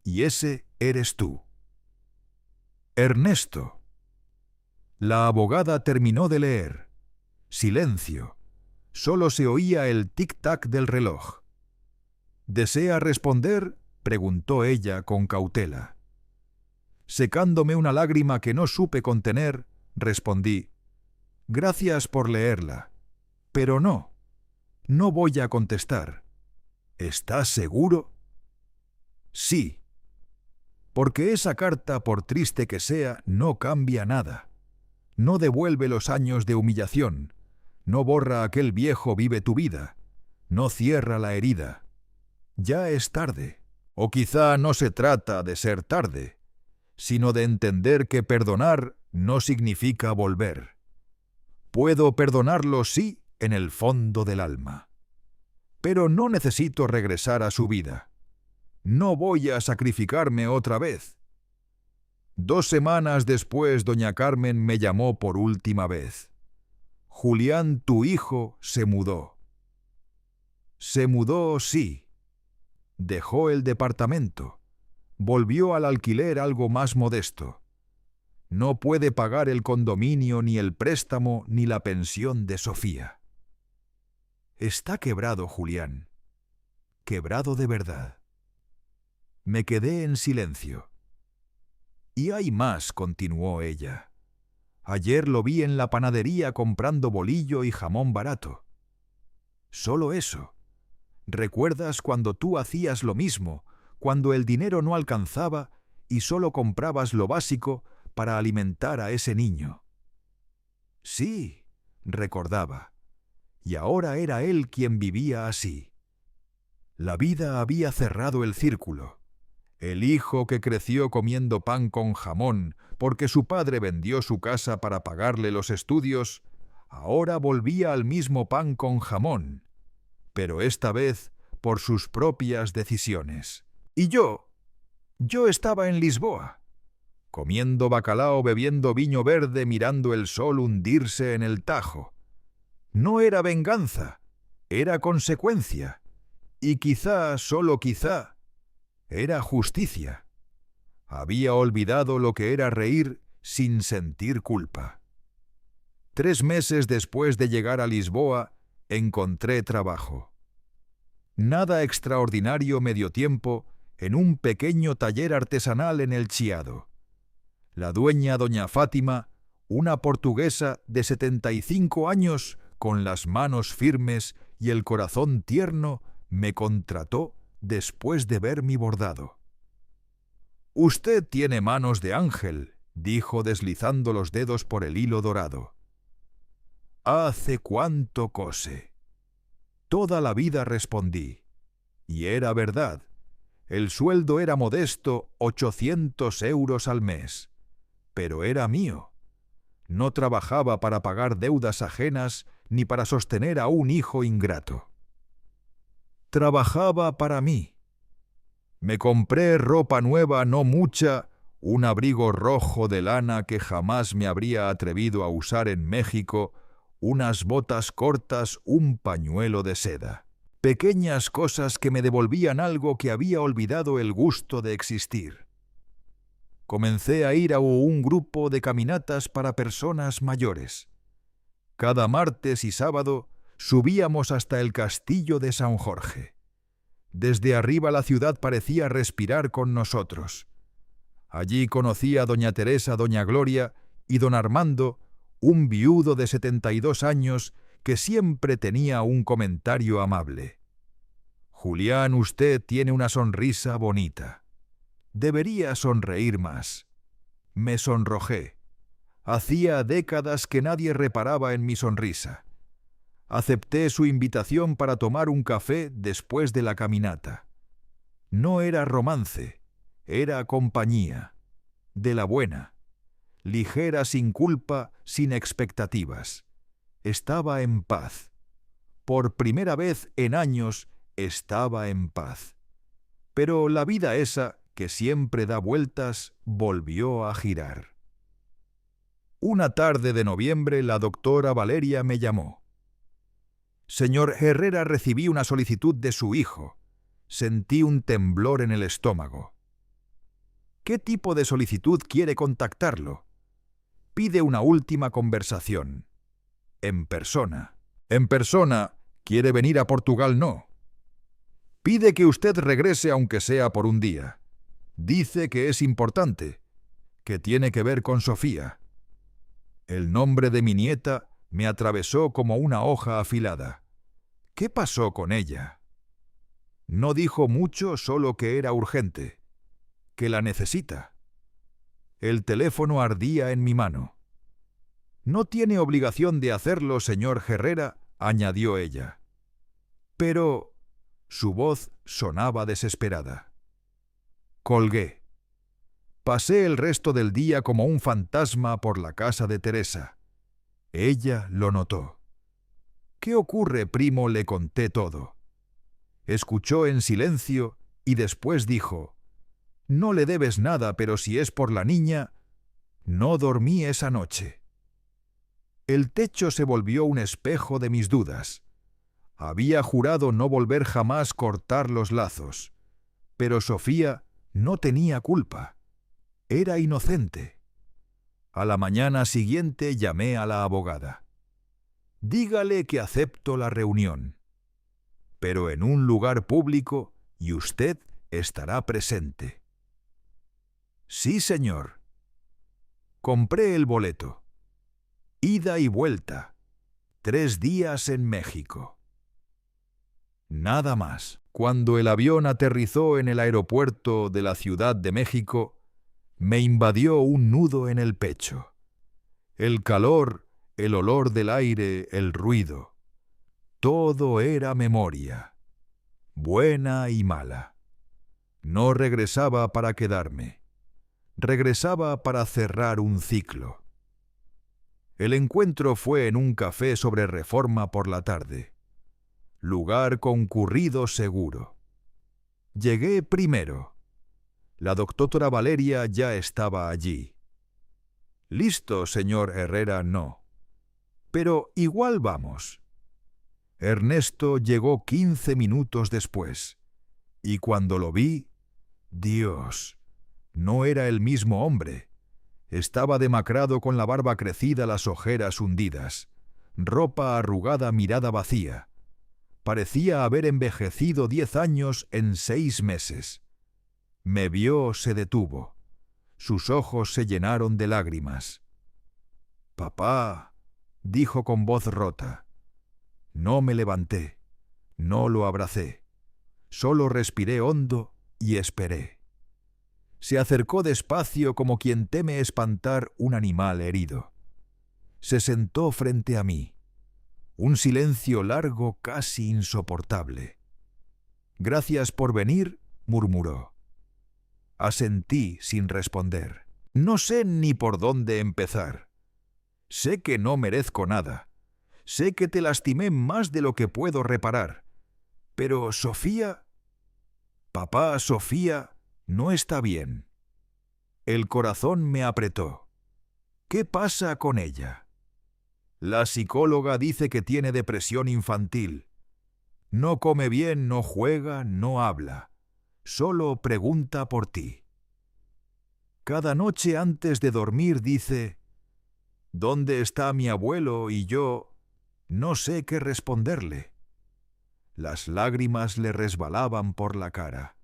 Y ese eres tú. Ernesto. La abogada terminó de leer. Silencio. Solo se oía el tic-tac del reloj. ¿Desea responder?, preguntó ella con cautela. Secándome una lágrima que no supe contener, respondí: Gracias por leerla, pero no voy a contestar. ¿Estás seguro? Sí, porque esa carta, por triste que sea, no cambia nada. No devuelve los años de humillación, no borra aquel viejo vive tu vida, no cierra la herida. Ya es tarde, o quizá no se trata de ser tarde, sino de entender que perdonar no significa volver. Puedo perdonarlo, sí, en el fondo del alma. Pero no necesito regresar a su vida. No voy a sacrificarme otra vez. 2 semanas después, doña Carmen me llamó por última vez. Julián, tu hijo, se mudó. Se mudó, sí. Dejó el departamento. Volvió al alquiler algo más modesto. No puede pagar el condominio, ni el préstamo, ni la pensión de Sofía. Está quebrado, Julián. Quebrado de verdad. Me quedé en silencio. Y hay más, continuó ella. Ayer lo vi en la panadería comprando bolillo y jamón barato. Solo eso. ¿Recuerdas cuando tú hacías lo mismo, cuando el dinero no alcanzaba y solo comprabas lo básico para alimentar a ese niño? Sí, recordaba. Y ahora era él quien vivía así. La vida había cerrado el círculo. El hijo que creció comiendo pan con jamón porque su padre vendió su casa para pagarle los estudios, ahora volvía al mismo pan con jamón, pero esta vez por sus propias decisiones. Y yo estaba en Lisboa, comiendo bacalao, bebiendo viño verde, mirando el sol hundirse en el Tajo. No era venganza, era consecuencia, y quizá, solo quizá, era justicia. Había olvidado lo que era reír sin sentir culpa. 3 meses después de llegar a Lisboa, encontré trabajo. Nada extraordinario medio tiempo en un pequeño taller artesanal en el Chiado. La dueña, doña Fátima, una portuguesa de 75 años, con las manos firmes y el corazón tierno, me contrató después de ver mi bordado. «Usted tiene manos de ángel», dijo deslizando los dedos por el hilo dorado. «¿Hace cuánto cose?» «Toda la vida», respondí. Y era verdad. El sueldo era modesto, 800 euros al mes. Pero era mío. No trabajaba para pagar deudas ajenas ni para sostener a un hijo ingrato. Trabajaba para mí. Me compré ropa nueva, no mucha, un abrigo rojo de lana que jamás me habría atrevido a usar en México, unas botas cortas, un pañuelo de seda. Pequeñas cosas que me devolvían algo que había olvidado el gusto de existir. Comencé a ir a un grupo de caminatas para personas mayores. Cada martes y sábado subíamos hasta el castillo de San Jorge. Desde arriba la ciudad parecía respirar con nosotros. Allí conocí a doña Teresa, doña Gloria y don Armando, un viudo de 72 años que siempre tenía un comentario amable. «Julián, usted tiene una sonrisa bonita. Debería sonreír más». Me sonrojé. Hacía décadas que nadie reparaba en mi sonrisa. Acepté su invitación para tomar un café después de la caminata. No era romance, era compañía, de la buena, ligera, sin culpa, sin expectativas. Estaba en paz. Por primera vez en años estaba en paz. Pero la vida esa, que siempre da vueltas, volvió a girar. Una tarde de noviembre la doctora Valeria me llamó. «Señor Herrera, recibí una solicitud de su hijo». Sentí un temblor en el estómago. «¿Qué tipo de solicitud quiere contactarlo?» «Pide una última conversación». «En persona». «En persona. ¿Quiere venir a Portugal?» «No». «Pide que usted regrese aunque sea por un día. Dice que es importante, que tiene que ver con Sofía». El nombre de mi nieta me atravesó como una hoja afilada. ¿Qué pasó con ella? No dijo mucho, solo que era urgente, que la necesita. El teléfono ardía en mi mano. «No tiene obligación de hacerlo, señor Herrera», añadió ella. «Pero...» Su voz sonaba desesperada. Colgué. Pasé el resto del día como un fantasma por la casa de Teresa. Ella lo notó. «¿Qué ocurre, primo?», le conté todo. Escuchó en silencio y después dijo: «No le debes nada, pero si es por la niña...». No dormí esa noche. El techo se volvió un espejo de mis dudas. Había jurado no volver jamás cortar los lazos. Pero Sofía no tenía culpa. Era inocente. A la mañana siguiente llamé a la abogada. «Dígale que acepto la reunión, pero en un lugar público y usted estará presente». «Sí, señor». Compré el boleto. Ida y vuelta. 3 días en México. Nada más. Cuando el avión aterrizó en el aeropuerto de la Ciudad de México, me invadió un nudo en el pecho. El calor, el olor del aire, el ruido. Todo era memoria, buena y mala. No regresaba para quedarme. Regresaba para cerrar un ciclo. El encuentro fue en un café sobre Reforma por la tarde. Lugar concurrido seguro. Llegué primero. La doctora Valeria ya estaba allí. «Listo, señor Herrera, no. Pero igual vamos». Ernesto llegó 15 minutos después, y cuando lo vi, Dios, no era el mismo hombre. Estaba demacrado con la barba crecida, las ojeras hundidas, ropa arrugada, mirada vacía. Parecía haber envejecido 10 años en 6 meses. Me vio, se detuvo. Sus ojos se llenaron de lágrimas. «Papá», dijo con voz rota. No me levanté, no lo abracé. Solo respiré hondo y esperé. Se acercó despacio como quien teme espantar un animal herido. Se sentó frente a mí. Un silencio largo, casi insoportable. «Gracias por venir», murmuró. Asentí sin responder. No sé ni por dónde empezar. Sé que no merezco nada. Sé que te lastimé más de lo que puedo reparar. Pero Sofía... Papá, Sofía no está bien. El corazón me apretó. ¿Qué pasa con ella? La psicóloga dice que tiene depresión infantil. No come bien, no juega, no habla. Solo pregunta por ti. Cada noche antes de dormir dice: «¿Dónde está mi abuelo?» y yo no sé qué responderle. Las lágrimas le resbalaban por la cara.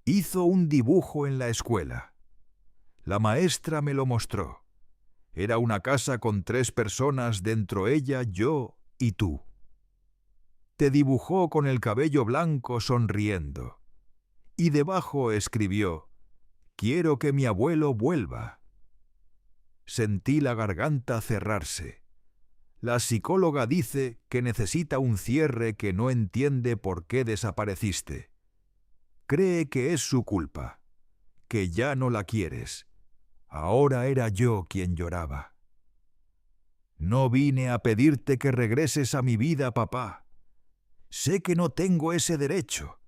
Hizo un dibujo en la escuela. La maestra me lo mostró. Era una casa con 3 personas, dentro ella, yo y tú. Te dibujó con el cabello blanco sonriendo. Y debajo escribió: «Quiero que mi abuelo vuelva». Sentí la garganta cerrarse. La psicóloga dice que necesita un cierre, que no entiende por qué desapareciste. Cree que es su culpa, que ya no la quieres. Ahora era yo quien lloraba. No vine a pedirte que regreses a mi vida, papá. Sé que no tengo ese derecho.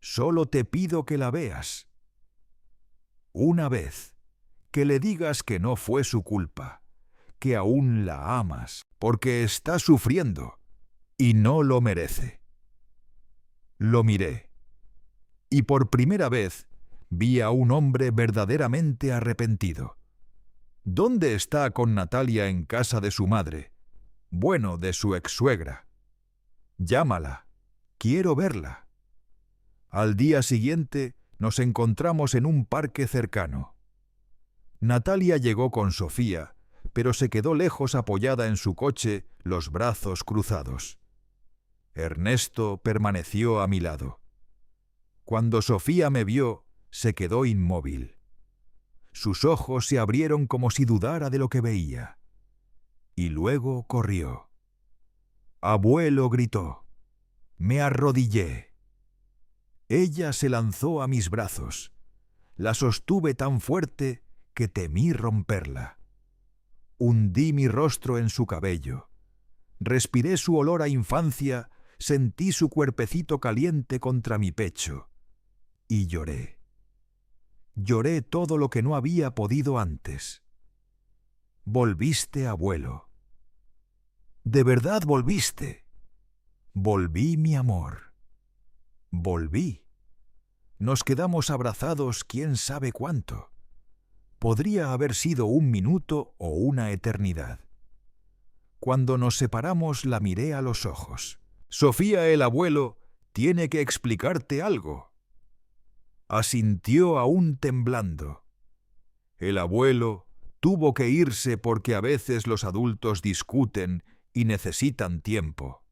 Solo te pido que la veas. Una vez, que le digas que no fue su culpa, que aún la amas, porque está sufriendo y no lo merece. Lo miré, y por primera vez vi a un hombre verdaderamente arrepentido. ¿Dónde está con Natalia en casa de su madre? Bueno, de su ex-suegra. Llámala, quiero verla. Al día siguiente nos encontramos en un parque cercano. Natalia llegó con Sofía, pero se quedó lejos apoyada en su coche, los brazos cruzados. Ernesto permaneció a mi lado. Cuando Sofía me vio, se quedó inmóvil. Sus ojos se abrieron como si dudara de lo que veía. Y luego corrió. «Abuelo», gritó. Me arrodillé. Ella se lanzó a mis brazos. La sostuve tan fuerte que temí romperla. Hundí mi rostro en su cabello. Respiré su olor a infancia, sentí su cuerpecito caliente contra mi pecho. Y lloré. Lloré todo lo que no había podido antes. Volviste, abuelo. ¿De verdad volviste? Volví, mi amor. Volví. Nos quedamos abrazados quién sabe cuánto. Podría haber sido 1 minuto o una eternidad. Cuando nos separamos la miré a los ojos. «Sofía, el abuelo tiene que explicarte algo». Asintió aún temblando. El abuelo tuvo que irse porque a veces los adultos discuten y necesitan tiempo.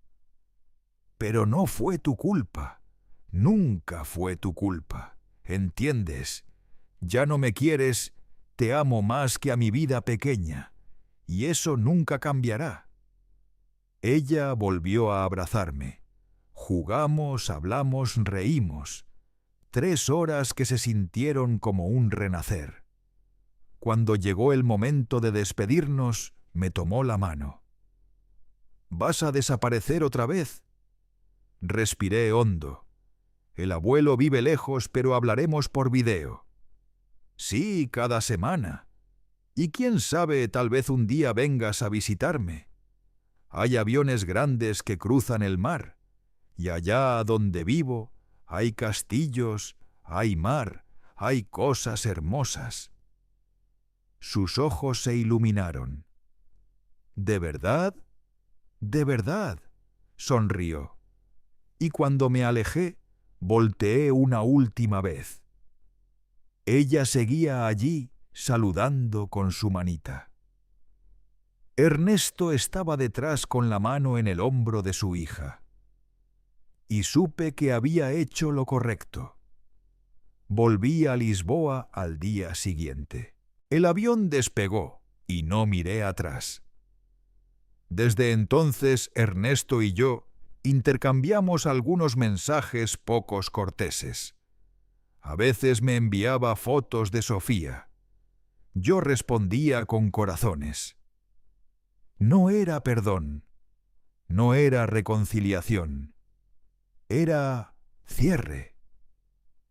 Pero no fue tu culpa. Nunca fue tu culpa. ¿Entiendes? Ya no me quieres, te amo más que a mi vida pequeña, y eso nunca cambiará. Ella volvió a abrazarme. Jugamos, hablamos, reímos. 3 horas que se sintieron como un renacer. Cuando llegó el momento de despedirnos, me tomó la mano. «¿Vas a desaparecer otra vez?» Respiré hondo. El abuelo vive lejos, pero hablaremos por video. Sí, cada semana. Y quién sabe, tal vez un día vengas a visitarme. Hay aviones grandes que cruzan el mar, y allá donde vivo hay castillos, hay mar, hay cosas hermosas. Sus ojos se iluminaron. ¿De verdad? De verdad, sonrió. Y cuando me alejé, volteé una última vez. Ella seguía allí, saludando con su manita. Ernesto estaba detrás con la mano en el hombro de su hija. Y supe que había hecho lo correcto. Volví a Lisboa al día siguiente. El avión despegó y no miré atrás. Desde entonces Ernesto y yo intercambiamos algunos mensajes pocos corteses. A veces me enviaba fotos de Sofía. Yo respondía con corazones. No era perdón, no era reconciliación, era cierre.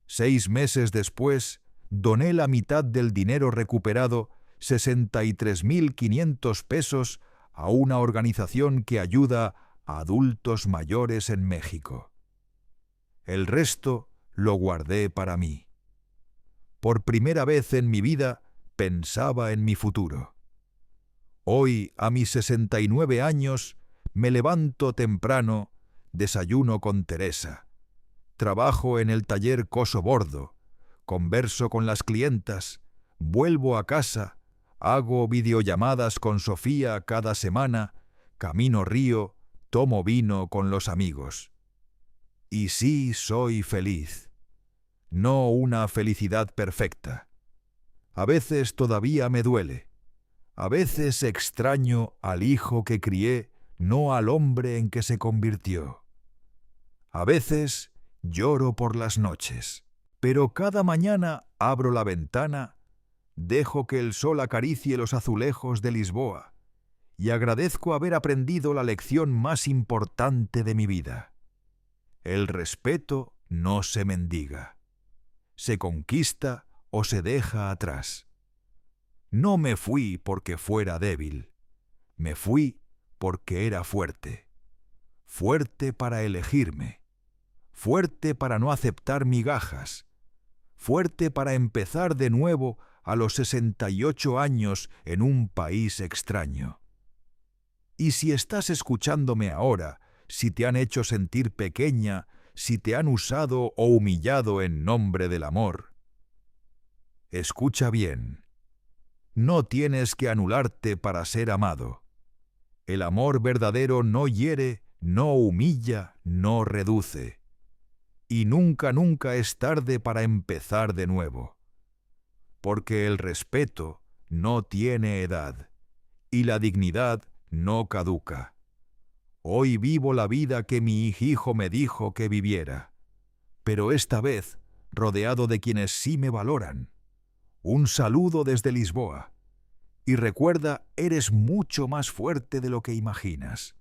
6 meses después, doné la mitad del dinero recuperado, 63.500 pesos, a una organización que ayuda a adultos mayores en México. El resto lo guardé para mí. Por primera vez en mi vida pensaba en mi futuro. Hoy, a mis 69 años, me levanto temprano, desayuno con Teresa, trabajo en el taller Coso Bordo, converso con las clientas, vuelvo a casa, hago videollamadas con Sofía cada semana, camino río, tomo vino con los amigos. Y sí soy feliz. No una felicidad perfecta. A veces todavía me duele. A veces extraño al hijo que crié, no al hombre en que se convirtió. A veces lloro por las noches, pero cada mañana abro la ventana, dejo que el sol acaricie los azulejos de Lisboa y agradezco haber aprendido la lección más importante de mi vida. El respeto no se mendiga, se conquista o se deja atrás. No me fui porque fuera débil, me fui porque era fuerte. Fuerte para elegirme, fuerte para no aceptar migajas, fuerte para empezar de nuevo a los 68 años en un país extraño. Y si estás escuchándome ahora, si te han hecho sentir pequeña, si te han usado o humillado en nombre del amor, escucha bien. No tienes que anularte para ser amado. El amor verdadero no hiere, no humilla, no reduce. Y nunca, nunca es tarde para empezar de nuevo. Porque el respeto no tiene edad y la dignidad no caduca. Hoy vivo la vida que mi hijo me dijo que viviera, pero esta vez rodeado de quienes sí me valoran. Un saludo desde Lisboa. Y recuerda, eres mucho más fuerte de lo que imaginas.